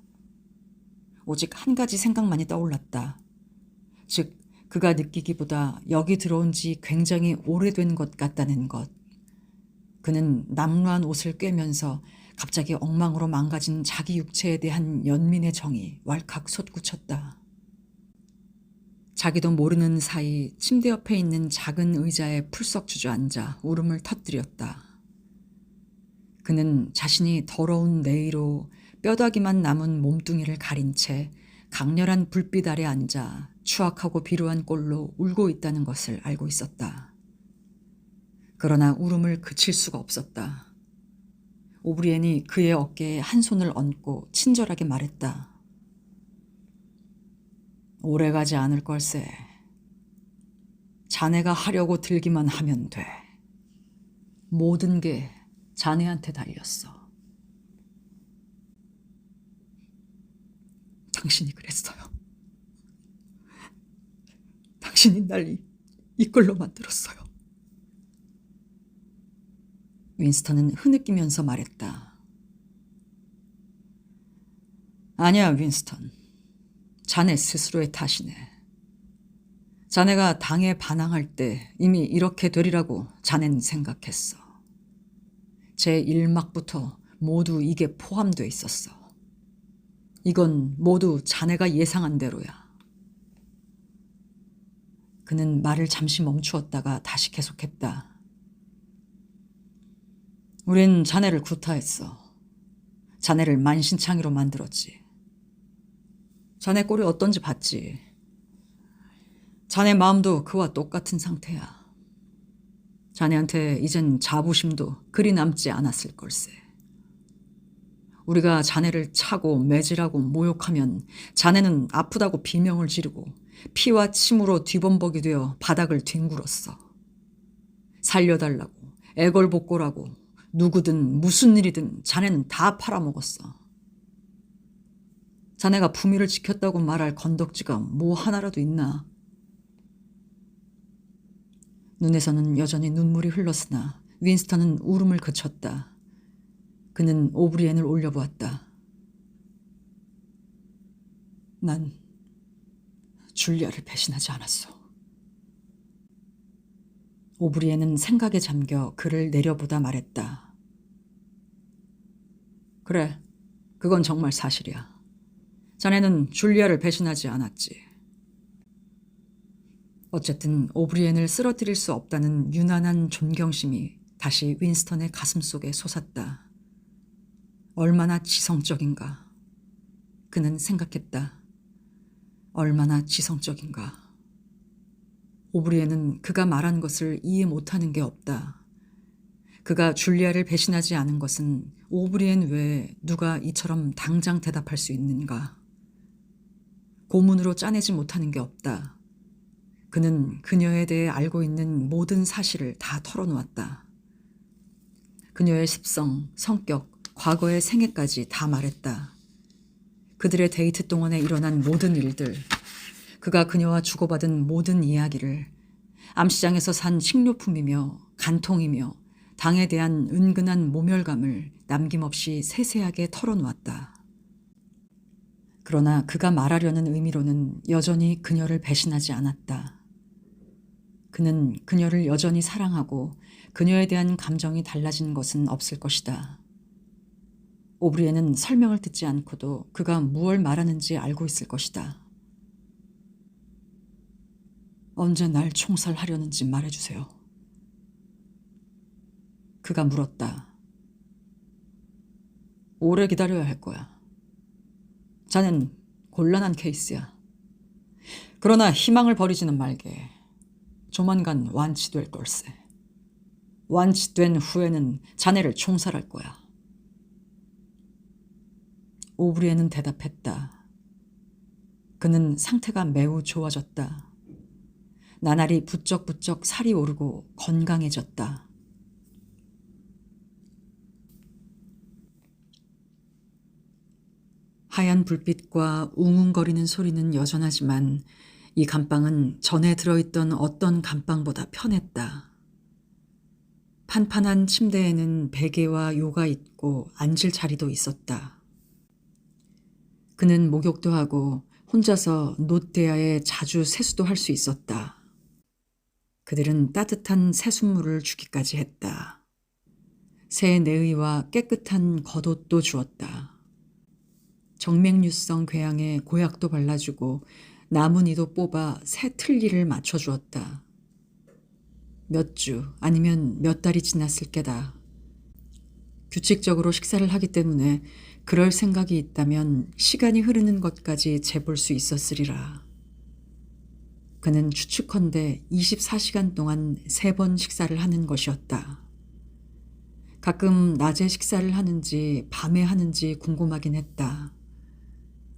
오직 한 가지 생각만이 떠올랐다. 즉 그가 느끼기보다 여기 들어온 지 굉장히 오래된 것 같다는 것. 그는 남루한 옷을 꿰면서 갑자기 엉망으로 망가진 자기 육체에 대한 연민의 정이 왈칵 솟구쳤다. 자기도 모르는 사이 침대 옆에 있는 작은 의자에 풀썩 주저앉아 울음을 터뜨렸다. 그는 자신이 더러운 내의로 뼈다귀만 남은 몸뚱이를 가린 채 강렬한 불빛 아래 앉아 추악하고 비루한 꼴로 울고 있다는 것을 알고 있었다. 그러나 울음을 그칠 수가 없었다. 오브리엔이 그의 어깨에 한 손을 얹고 친절하게 말했다. 오래가지 않을 걸세. 자네가 하려고 들기만 하면 돼. 모든 게 자네한테 달렸어. 당신이 그랬어요. 당신이 날 이꼴로 만들었어요. 윈스턴은 흐느끼면서 말했다. 아니야, 윈스턴. 자네 스스로의 탓이네. 자네가 당에 반항할 때 이미 이렇게 되리라고 자넨 생각했어. 제 1막부터 모두 이게 포함돼 있었어. 이건 모두 자네가 예상한 대로야. 그는 말을 잠시 멈추었다가 다시 계속했다. 우린 자네를 구타했어. 자네를 만신창이로 만들었지. 자네 꼴이 어떤지 봤지. 자네 마음도 그와 똑같은 상태야. 자네한테 이젠 자부심도 그리 남지 않았을 걸세. 우리가 자네를 차고 매질하고 모욕하면 자네는 아프다고 비명을 지르고 피와 침으로 뒤범벅이 되어 바닥을 뒹굴었어. 살려달라고, 애걸복걸하고 누구든 무슨 일이든 자네는 다 팔아먹었어. 자네가 품위를 지켰다고 말할 건덕지가 뭐 하나라도 있나? 눈에서는 여전히 눈물이 흘렀으나 윈스턴은 울음을 그쳤다. 그는 오브리엔을 올려보았다. 난 줄리아를 배신하지 않았어. 오브리엔은 생각에 잠겨 그를 내려보다 말했다. 그래, 그건 정말 사실이야. 자네는 줄리아를 배신하지 않았지. 어쨌든 오브리엔을 쓰러뜨릴 수 없다는 유난한 존경심이 다시 윈스턴의 가슴 속에 솟았다. 얼마나 지성적인가. 그는 생각했다. 얼마나 지성적인가. 오브리엔은 그가 말한 것을 이해 못하는 게 없다. 그가 줄리아를 배신하지 않은 것은 오브리엔 외에 누가 이처럼 당장 대답할 수 있는가. 고문으로 짜내지 못하는 게 없다. 그는 그녀에 대해 알고 있는 모든 사실을 다 털어놓았다. 그녀의 습성, 성격, 과거의 생애까지 다 말했다. 그들의 데이트 동안에 일어난 모든 일들, 그가 그녀와 주고받은 모든 이야기를, 암시장에서 산 식료품이며 간통이며 당에 대한 은근한 모멸감을 남김없이 세세하게 털어놓았다. 그러나 그가 말하려는 의미로는 여전히 그녀를 배신하지 않았다. 그는 그녀를 여전히 사랑하고 그녀에 대한 감정이 달라진 것은 없을 것이다. 오브리엔은 설명을 듣지 않고도 그가 무얼 말하는지 알고 있을 것이다. 언제 날 총살하려는지 말해주세요. 그가 물었다. 오래 기다려야 할 거야. 자넨 곤란한 케이스야. 그러나 희망을 버리지는 말게. 조만간 완치될 걸세. 완치된 후에는 자네를 총살할 거야. 오브리엔은 대답했다. 그는 상태가 매우 좋아졌다. 나날이 부쩍부쩍 살이 오르고 건강해졌다. 하얀 불빛과 웅웅거리는 소리는 여전하지만 이 감방은 전에 들어있던 어떤 감방보다 편했다. 판판한 침대에는 베개와 요가 있고 앉을 자리도 있었다. 그는 목욕도 하고 혼자서 놋대야에 자주 세수도 할 수 있었다. 그들은 따뜻한 새순물을 주기까지 했다. 새 내의와 깨끗한 겉옷도 주었다. 정맥류성 궤양에 고약도 발라주고 나뭇잎도 뽑아 새 틀니를 맞춰주었다. 몇 주 아니면 몇 달이 지났을 게다. 규칙적으로 식사를 하기 때문에 그럴 생각이 있다면 시간이 흐르는 것까지 재볼 수 있었으리라. 그는 추측컨대 24시간 동안 3번 식사를 하는 것이었다. 가끔 낮에 식사를 하는지 밤에 하는지 궁금하긴 했다.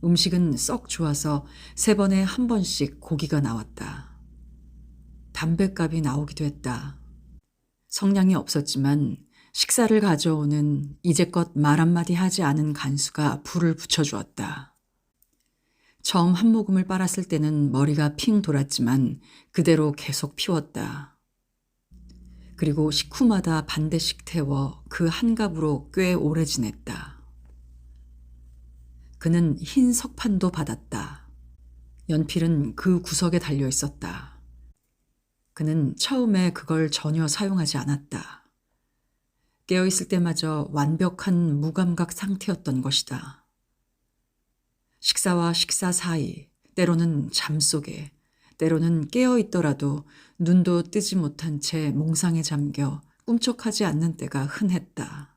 음식은 썩 좋아서 3번에 1번씩 고기가 나왔다. 담뱃값이 나오기도 했다. 성량이 없었지만 식사를 가져오는 이제껏 말 한마디 하지 않은 간수가 불을 붙여주었다. 처음 한 모금을 빨았을 때는 머리가 핑 돌았지만 그대로 계속 피웠다. 그리고 식후마다 반대씩 태워 그 한갑으로 꽤 오래 지냈다. 그는 흰 석판도 받았다. 연필은 그 구석에 달려 있었다. 그는 처음에 그걸 전혀 사용하지 않았다. 깨어있을 때마저 완벽한 무감각 상태였던 것이다. 식사와 식사 사이, 때로는 잠 속에, 때로는 깨어있더라도 눈도 뜨지 못한 채 몽상에 잠겨 꿈쩍하지 않는 때가 흔했다.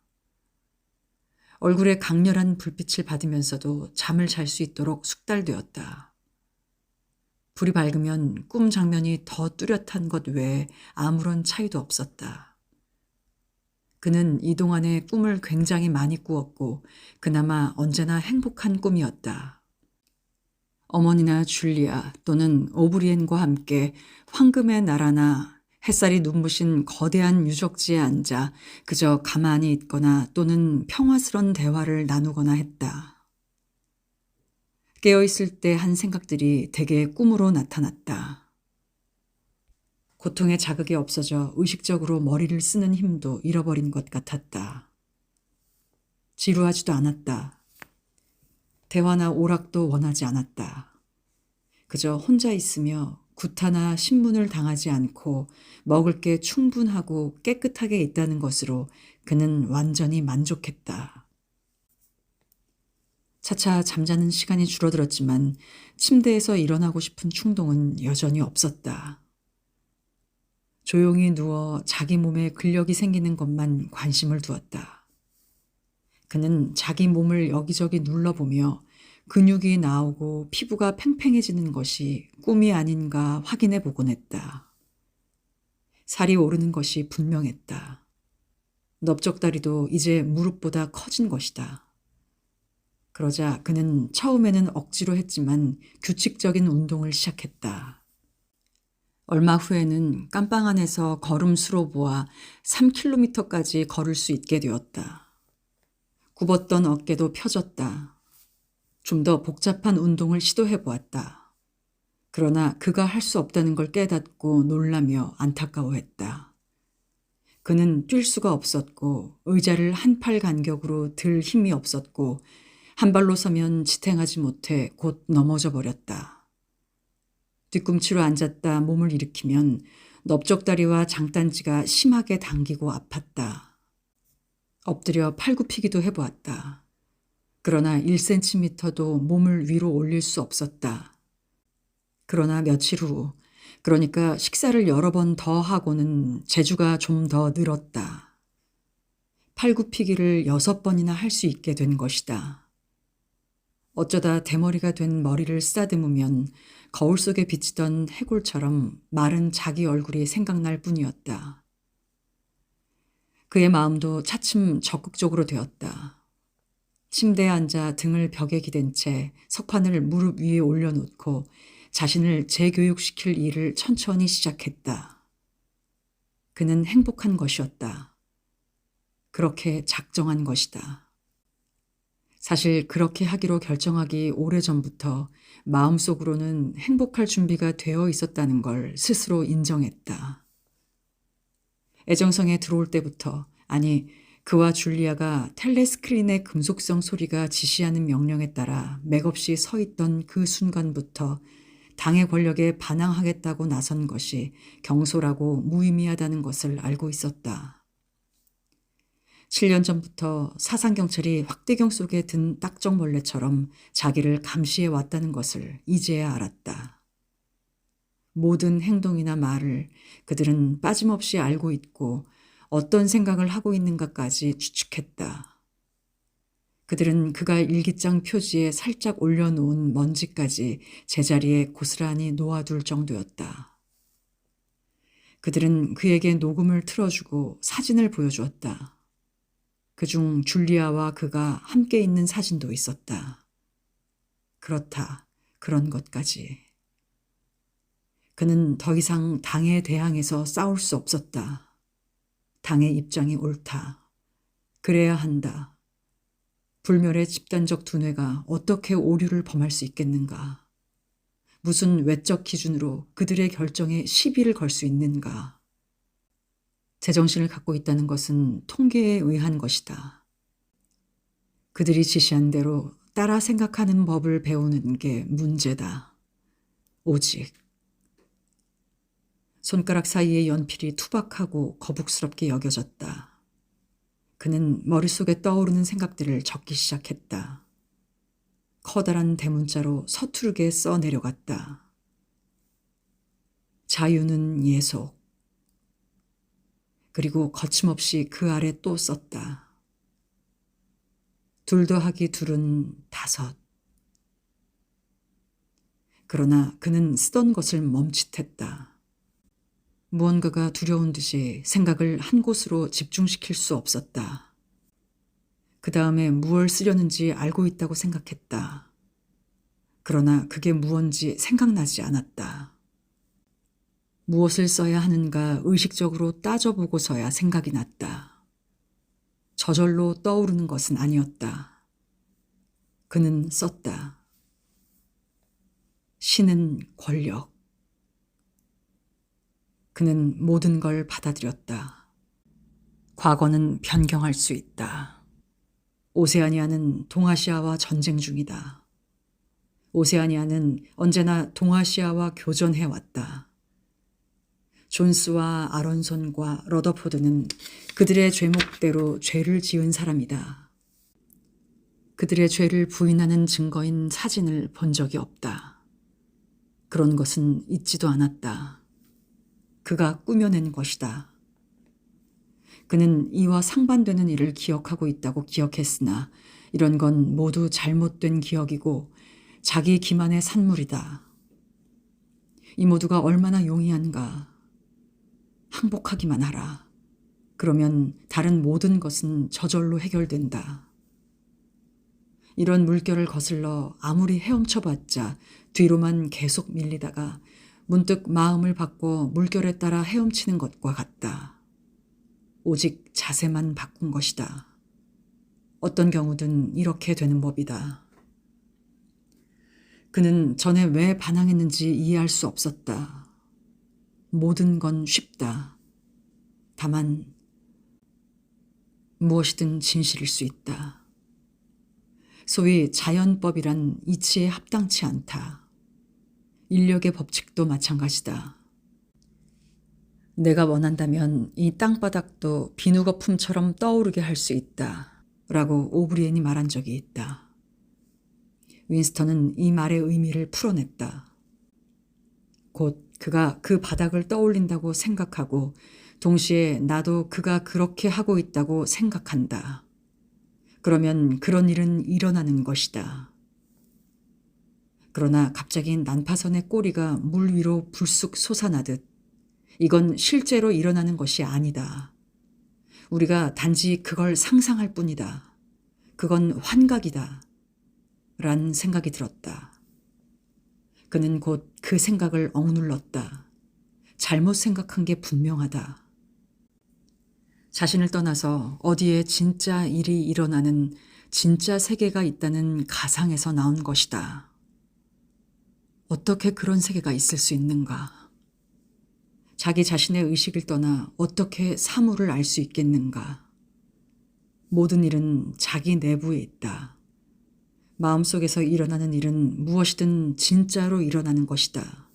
얼굴에 강렬한 불빛을 받으면서도 잠을 잘 수 있도록 숙달되었다. 불이 밝으면 꿈 장면이 더 뚜렷한 것 외에 아무런 차이도 없었다. 그는 이동안에 꿈을 굉장히 많이 꾸었고 그나마 언제나 행복한 꿈이었다. 어머니나 줄리아 또는 오브리엔과 함께 황금의 나라나 햇살이 눈부신 거대한 유적지에 앉아 그저 가만히 있거나 또는 평화스런 대화를 나누거나 했다. 깨어있을 때 한 생각들이 대개 꿈으로 나타났다. 고통의 자극이 없어져 의식적으로 머리를 쓰는 힘도 잃어버린 것 같았다. 지루하지도 않았다. 대화나 오락도 원하지 않았다. 그저 혼자 있으며 구타나 신문을 당하지 않고 먹을 게 충분하고 깨끗하게 있다는 것으로 그는 완전히 만족했다. 차차 잠자는 시간이 줄어들었지만 침대에서 일어나고 싶은 충동은 여전히 없었다. 조용히 누워 자기 몸에 근력이 생기는 것만 관심을 두었다. 그는 자기 몸을 여기저기 눌러보며 근육이 나오고 피부가 팽팽해지는 것이 꿈이 아닌가 확인해 보곤 했다. 살이 오르는 것이 분명했다. 넓적다리도 이제 무릎보다 커진 것이다. 그러자 그는 처음에는 억지로 했지만 규칙적인 운동을 시작했다. 얼마 후에는 깜빵 안에서 걸음수로 보아 3km까지 걸을 수 있게 되었다. 굽었던 어깨도 펴졌다. 좀 더 복잡한 운동을 시도해 보았다. 그러나 그가 할 수 없다는 걸 깨닫고 놀라며 안타까워했다. 그는 뛸 수가 없었고 의자를 한 팔 간격으로 들 힘이 없었고 한 발로 서면 지탱하지 못해 곧 넘어져 버렸다. 뒤꿈치로 앉았다 몸을 일으키면 넓적다리와 장단지가 심하게 당기고 아팠다. 엎드려 팔굽히기도 해보았다. 그러나 1cm도 몸을 위로 올릴 수 없었다. 그러나 며칠 후, 그러니까 식사를 여러 번 더 하고는 재주가 좀 더 늘었다. 팔굽히기를 6번이나 할 수 있게 된 것이다. 어쩌다 대머리가 된 머리를 쓰다듬으면 거울 속에 비치던 해골처럼 마른 자기 얼굴이 생각날 뿐이었다. 그의 마음도 차츰 적극적으로 되었다. 침대에 앉아 등을 벽에 기댄 채 석판을 무릎 위에 올려놓고 자신을 재교육시킬 일을 천천히 시작했다. 그는 행복한 것이었다. 그렇게 작정한 것이다. 사실 그렇게 하기로 결정하기 오래전부터 마음속으로는 행복할 준비가 되어 있었다는 걸 스스로 인정했다. 애정성에 들어올 때부터, 아니 그와 줄리아가 텔레스크린의 금속성 소리가 지시하는 명령에 따라 맥없이 서 있던 그 순간부터 당의 권력에 반항하겠다고 나선 것이 경솔하고 무의미하다는 것을 알고 있었다. 7년 전부터 사상경찰이 확대경 속에 든 딱정벌레처럼 자기를 감시해 왔다는 것을 이제야 알았다. 모든 행동이나 말을 그들은 빠짐없이 알고 있고 어떤 생각을 하고 있는가까지 추측했다. 그들은 그가 일기장 표지에 살짝 올려놓은 먼지까지 제자리에 고스란히 놓아둘 정도였다. 그들은 그에게 녹음을 틀어주고 사진을 보여주었다. 그중 줄리아와 그가 함께 있는 사진도 있었다. 그렇다. 그런 것까지. 그는 더 이상 당에 대항해서 싸울 수 없었다. 당의 입장이 옳다. 그래야 한다. 불멸의 집단적 두뇌가 어떻게 오류를 범할 수 있겠는가? 무슨 외적 기준으로 그들의 결정에 시비를 걸 수 있는가? 제정신을 갖고 있다는 것은 통계에 의한 것이다. 그들이 지시한 대로 따라 생각하는 법을 배우는 게 문제다. 오직 손가락 사이의 연필이 투박하고 거북스럽게 여겨졌다. 그는 머릿속에 떠오르는 생각들을 적기 시작했다. 커다란 대문자로 서투르게 써 내려갔다. 자유는 예속. 그리고 거침없이 그 아래 또 썼다. 2 더하기 2은 5. 그러나 그는 쓰던 것을 멈칫했다. 무언가가 두려운 듯이 생각을 한 곳으로 집중시킬 수 없었다. 그 다음에 무엇을 쓰려는지 알고 있다고 생각했다. 그러나 그게 무언지 생각나지 않았다. 무엇을 써야 하는가 의식적으로 따져보고서야 생각이 났다. 저절로 떠오르는 것은 아니었다. 그는 썼다. 신은 권력. 그는 모든 걸 받아들였다. 과거는 변경할 수 있다. 오세아니아는 동아시아와 전쟁 중이다. 오세아니아는 언제나 동아시아와 교전해왔다. 존스와 아론손과 러더포드는 그들의 죄목대로 죄를 지은 사람이다. 그들의 죄를 부인하는 증거인 사진을 본 적이 없다. 그런 것은 있지도 않았다. 그가 꾸며낸 것이다. 그는 이와 상반되는 일을 기억하고 있다고 기억했으나 이런 건 모두 잘못된 기억이고 자기 기만의 산물이다. 이 모두가 얼마나 용이한가. 항복하기만 하라. 그러면 다른 모든 것은 저절로 해결된다. 이런 물결을 거슬러 아무리 헤엄쳐봤자 뒤로만 계속 밀리다가 문득 마음을 바꿔 물결에 따라 헤엄치는 것과 같다. 오직 자세만 바꾼 것이다. 어떤 경우든 이렇게 되는 법이다. 그는 전에 왜 반항했는지 이해할 수 없었다. 모든 건 쉽다. 다만 무엇이든 진실일 수 있다. 소위 자연법이란 이치에 합당치 않다. 인력의 법칙도 마찬가지다. 내가 원한다면 이 땅바닥도 비누거품처럼 떠오르게 할 수 있다. 라고 오브리엔이 말한 적이 있다. 윈스턴은 이 말의 의미를 풀어냈다. 곧 그가 그 바닥을 떠올린다고 생각하고 동시에 나도 그가 그렇게 하고 있다고 생각한다. 그러면 그런 일은 일어나는 것이다. 그러나 갑자기 난파선의 꼬리가 물 위로 불쑥 솟아나듯 이건 실제로 일어나는 것이 아니다. 우리가 단지 그걸 상상할 뿐이다. 그건 환각이다. 란 생각이 들었다. 그는 곧 그 생각을 억눌렀다. 잘못 생각한 게 분명하다. 자신을 떠나서 어디에 진짜 일이 일어나는 진짜 세계가 있다는 가상에서 나온 것이다. 어떻게 그런 세계가 있을 수 있는가? 자기 자신의 의식을 떠나 어떻게 사물을 알 수 있겠는가? 모든 일은 자기 내부에 있다. 마음속에서 일어나는 일은 무엇이든 진짜로 일어나는 것이다.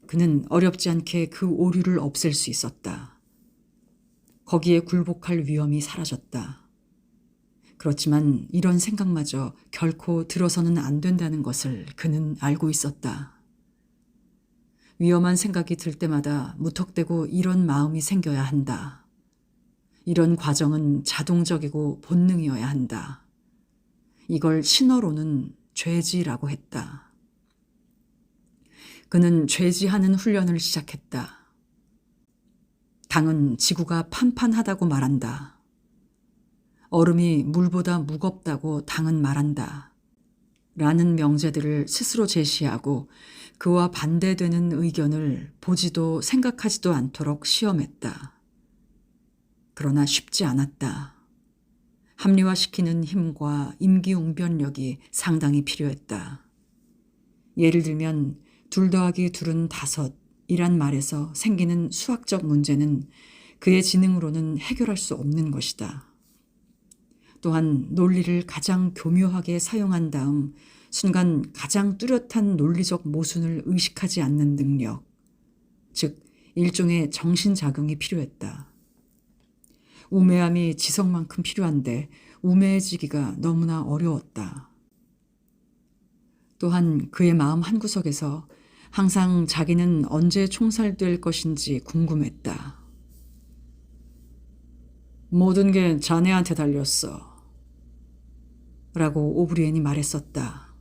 그는 어렵지 않게 그 오류를 없앨 수 있었다. 거기에 굴복할 위험이 사라졌다. 그렇지만 이런 생각마저 결코 들어서는 안 된다는 것을 그는 알고 있었다. 위험한 생각이 들 때마다 무턱대고 이런 마음이 생겨야 한다. 이런 과정은 자동적이고 본능이어야 한다. 이걸 신어로는 죄지라고 했다. 그는 죄지하는 훈련을 시작했다. 당은 지구가 판판하다고 말한다. 얼음이 물보다 무겁다고 당은 말한다. 라는 명제들을 스스로 제시하고 그와 반대되는 의견을 보지도 생각하지도 않도록 시험했다. 그러나 쉽지 않았다. 합리화시키는 힘과 임기응변력이 상당히 필요했다. 예를 들면 2 더하기 2은 5이란 말에서 생기는 수학적 문제는 그의 지능으로는 해결할 수 없는 것이다. 또한 논리를 가장 교묘하게 사용한 다음 순간 가장 뚜렷한 논리적 모순을 의식하지 않는 능력, 즉 일종의 정신작용이 필요했다. 우매함이 지성만큼 필요한데 우매해지기가 너무나 어려웠다. 또한 그의 마음 한구석에서 항상 자기는 언제 총살될 것인지 궁금했다. 모든 게 자네한테 달렸어. 라고 오브리엔이 말했었다.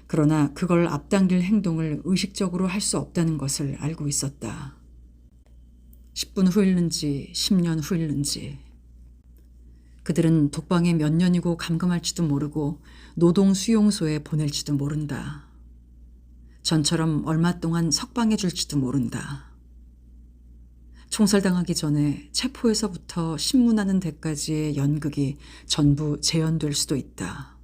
그러나 그걸 앞당길 행동을 의식적으로 할 수 없다는 것을 알고 있었다. 10분 후일는지 10년 후일는지 그들은 독방에 몇 년이고 감금할지도 모르고 노동수용소에 보낼지도 모른다. 전처럼 얼마 동안 석방해 줄지도 모른다. 총살당하기 전에 체포에서부터 신문하는 데까지의 연극이 전부 재현될 수도 있다.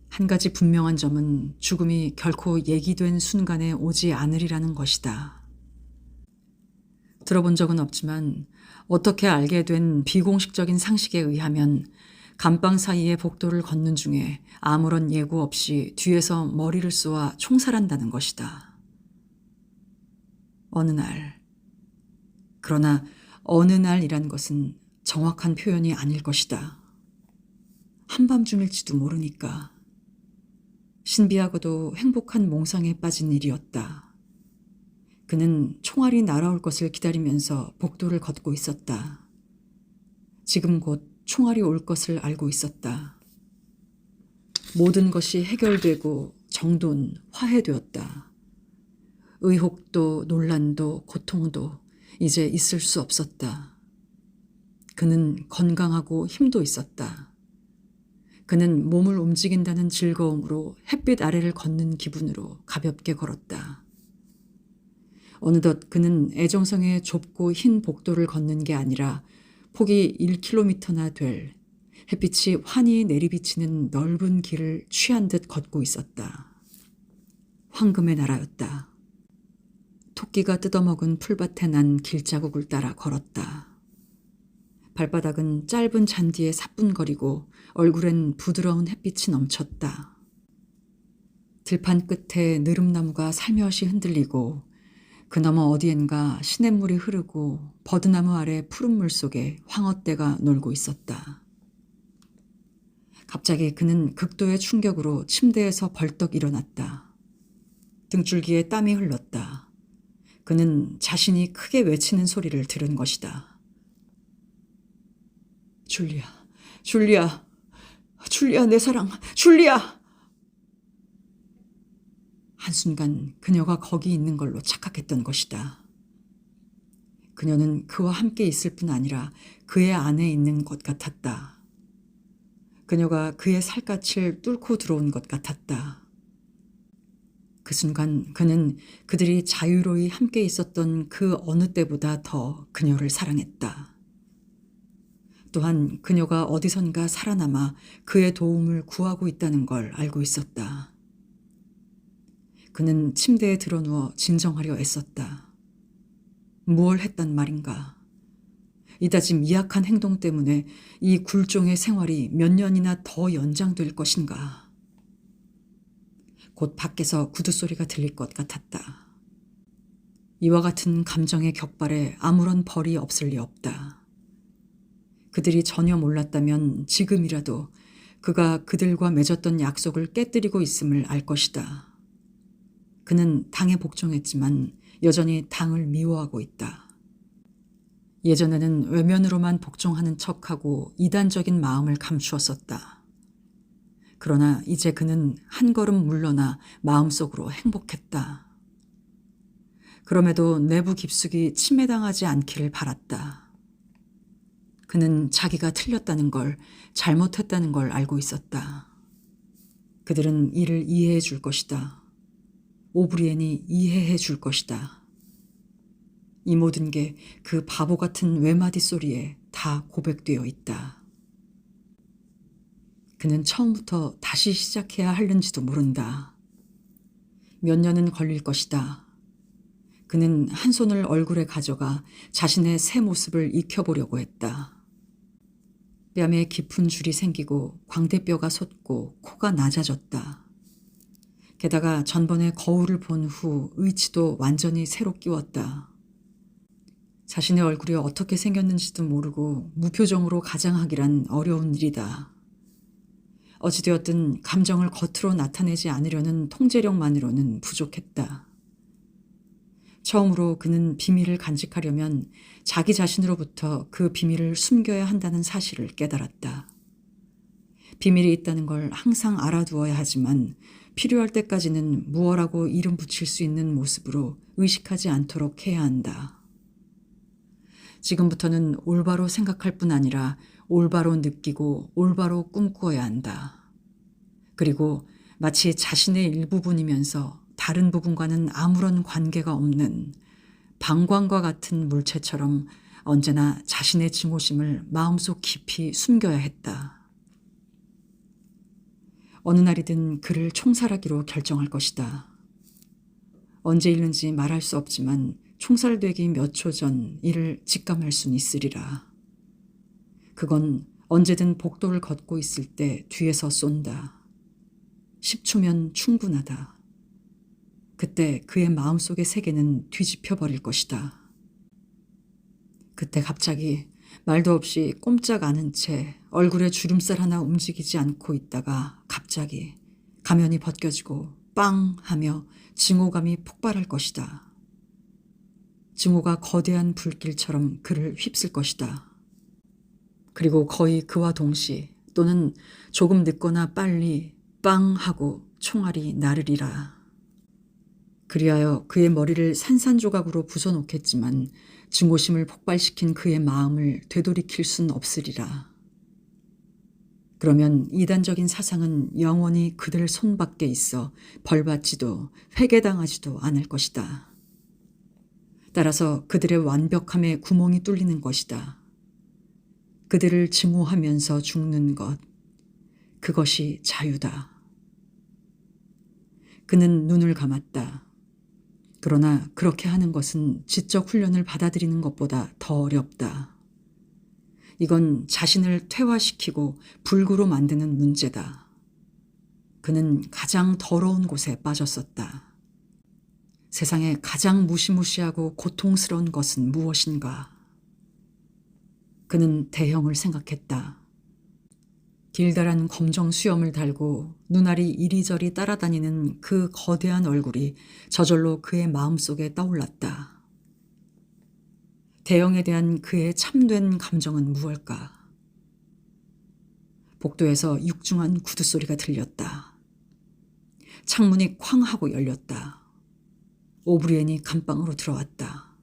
한 가지 분명한 점은 죽음이 결코 얘기된 순간에 오지 않으리라는 것이다. 들어본 적은 없지만 어떻게 알게 된 비공식적인 상식에 의하면 감방 사이에 복도를 걷는 중에 아무런 예고 없이 뒤에서 머리를 쏘아 총살한다는 것이다. 어느 날. 그러나 어느 날이란 것은 정확한 표현이 아닐 것이다. 한밤중일지도 모르니까. 신비하고도 행복한 몽상에 빠진 일이었다. 그는 총알이 날아올 것을 기다리면서 복도를 걷고 있었다. 지금 곧 총알이 올 것을 알고 있었다. 모든 것이 해결되고 정돈, 화해되었다. 의혹도 논란도 고통도 이제 있을 수 없었다. 그는 건강하고 힘도 있었다. 그는 몸을 움직인다는 즐거움으로 햇빛 아래를 걷는 기분으로 가볍게 걸었다. 어느덧 그는 애정성의 좁고 흰 복도를 걷는 게 아니라 폭이 1km나 될 햇빛이 환히 내리비치는 넓은 길을 취한 듯 걷고 있었다. 황금의 나라였다. 토끼가 뜯어먹은 풀밭에 난 길자국을 따라 걸었다. 발바닥은 짧은 잔디에 사뿐거리고 얼굴엔 부드러운 햇빛이 넘쳤다. 들판 끝에 느릅나무가 살며시 흔들리고 그너머 어디엔가 시냇물이 흐르고 버드나무 아래 푸른 물 속에 황어떼가 놀고 있었다. 갑자기 그는 극도의 충격으로 침대에서 벌떡 일어났다. 등줄기에 땀이 흘렀다. 그는 자신이 크게 외치는 소리를 들은 것이다. 줄리아, 줄리아, 줄리아 내 사랑, 줄리아! 한순간 그녀가 거기 있는 걸로 착각했던 것이다. 그녀는 그와 함께 있을 뿐 아니라 그의 안에 있는 것 같았다. 그녀가 그의 살갗을 뚫고 들어온 것 같았다. 그 순간 그는 그들이 자유로이 함께 있었던 그 어느 때보다 더 그녀를 사랑했다. 또한 그녀가 어디선가 살아남아 그의 도움을 구하고 있다는 걸 알고 있었다. 그는 침대에 드러누워 진정하려 애썼다. 무얼 했단 말인가. 이다지 미약한 행동 때문에 이 굴종의 생활이 몇 년이나 더 연장될 것인가. 곧 밖에서 구두소리가 들릴 것 같았다. 이와 같은 감정의 격발에 아무런 벌이 없을 리 없다. 그들이 전혀 몰랐다면 지금이라도 그가 그들과 맺었던 약속을 깨뜨리고 있음을 알 것이다. 그는 당에 복종했지만 여전히 당을 미워하고 있다. 예전에는 외면으로만 복종하는 척하고 이단적인 마음을 감추었었다. 그러나 이제 그는 한 걸음 물러나 마음속으로 행복했다. 그럼에도 내부 깊숙이 침해당하지 않기를 바랐다. 그는 자기가 틀렸다는 걸, 잘못했다는 걸 알고 있었다. 그들은 이를 이해해 줄 것이다. 오브리엔이 이해해 줄 것이다. 이 모든 게 그 바보 같은 외마디 소리에 다 고백되어 있다. 그는 처음부터 다시 시작해야 하는지도 모른다. 몇 년은 걸릴 것이다. 그는 한 손을 얼굴에 가져가 자신의 새 모습을 익혀보려고 했다. 뺨에 깊은 줄이 생기고 광대뼈가 솟고 코가 낮아졌다. 게다가 전번에 거울을 본 후 의치도 완전히 새로 끼웠다. 자신의 얼굴이 어떻게 생겼는지도 모르고 무표정으로 가장하기란 어려운 일이다. 어찌되었든 감정을 겉으로 나타내지 않으려는 통제력만으로는 부족했다. 처음으로 그는 비밀을 간직하려면 자기 자신으로부터 그 비밀을 숨겨야 한다는 사실을 깨달았다. 비밀이 있다는 걸 항상 알아두어야 하지만 필요할 때까지는 무엇라고 이름 붙일 수 있는 모습으로 의식하지 않도록 해야 한다. 지금부터는 올바로 생각할 뿐 아니라 올바로 느끼고 올바로 꿈꾸어야 한다. 그리고 마치 자신의 일부분이면서 다른 부분과는 아무런 관계가 없는 방광과 같은 물체처럼 언제나 자신의 증오심을 마음속 깊이 숨겨야 했다. 어느 날이든 그를 총살하기로 결정할 것이다. 언제 일는지 말할 수 없지만 총살되기 몇 초 전 이를 직감할 순 있으리라. 그건 언제든 복도를 걷고 있을 때 뒤에서 쏜다. 10초면 충분하다. 그때 그의 마음속의 세계는 뒤집혀 버릴 것이다. 그때 갑자기 말도 없이 꼼짝 않은 채 얼굴에 주름살 하나 움직이지 않고 있다가 갑자기 가면이 벗겨지고 빵 하며 증오감이 폭발할 것이다. 증오가 거대한 불길처럼 그를 휩쓸 것이다. 그리고 거의 그와 동시 또는 조금 늦거나 빨리 빵 하고 총알이 나르리라. 그리하여 그의 머리를 산산조각으로 부숴놓겠지만 증오심을 폭발시킨 그의 마음을 되돌이킬 순 없으리라. 그러면 이단적인 사상은 영원히 그들 손밖에 있어 벌받지도 회개당하지도 않을 것이다. 따라서 그들의 완벽함에 구멍이 뚫리는 것이다. 그들을 증오하면서 죽는 것, 그것이 자유다. 그는 눈을 감았다. 그러나 그렇게 하는 것은 지적 훈련을 받아들이는 것보다 더 어렵다. 이건 자신을 퇴화시키고 불구로 만드는 문제다. 그는 가장 더러운 곳에 빠졌었다. 세상에 가장 무시무시하고 고통스러운 것은 무엇인가? 그는 대형을 생각했다. 길다란 검정 수염을 달고 눈알이 이리저리 따라다니는 그 거대한 얼굴이 저절로 그의 마음속에 떠올랐다. 대형에 대한 그의 참된 감정은 무엇일까? 복도에서 육중한 구두소리가 들렸다. 창문이 쾅 하고 열렸다. 오브리엔이 감방으로 들어왔다.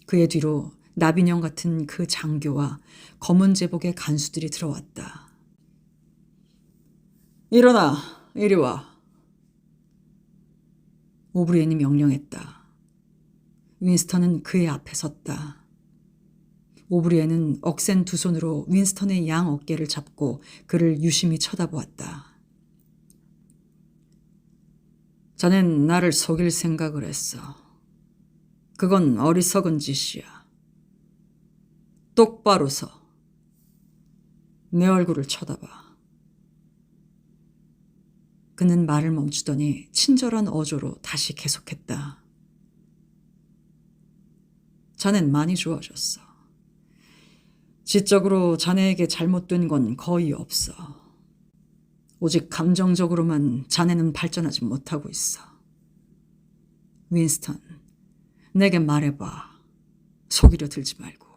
그의 뒤로 나비령 같은 그 장교와 검은 제복의 간수들이 들어왔다. 일어나, 이리 와. 오브리엔이 명령했다. 윈스턴은 그의 앞에 섰다. 오브리엔은 억센 두 손으로 윈스턴의 양 어깨를 잡고 그를 유심히 쳐다보았다. 자넨 나를 속일 생각을 했어. 그건 어리석은 짓이야. 똑바로 서. 내 얼굴을 쳐다봐. 그는 말을 멈추더니 친절한 어조로 다시 계속했다. 자넨 많이 좋아졌어. 지적으로 자네에게 잘못된 건 거의 없어. 오직 감정적으로만 자네는 발전하지 못하고 있어. 윈스턴, 내게 말해봐. 속이려 들지 말고.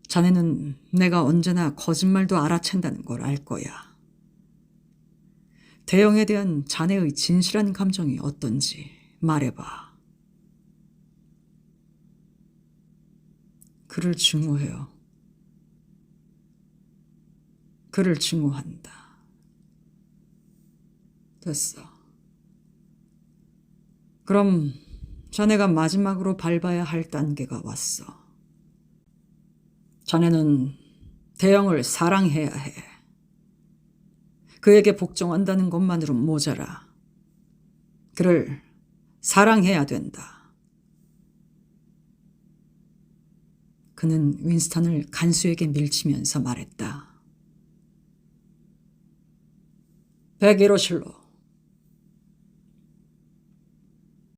자네는 내가 언제나 거짓말도 알아챈다는 걸 알 거야. 대영에 대한 자네의 진실한 감정이 어떤지 말해봐. 그를 증오해요. 그를 증오한다. 됐어. 그럼 자네가 마지막으로 밟아야 할 단계가 왔어. 자네는 대영을 사랑해야 해. 그에게 복종한다는 것만으로 모자라. 그를 사랑해야 된다. 그는 윈스턴을 간수에게 밀치면서 말했다. 101호 실로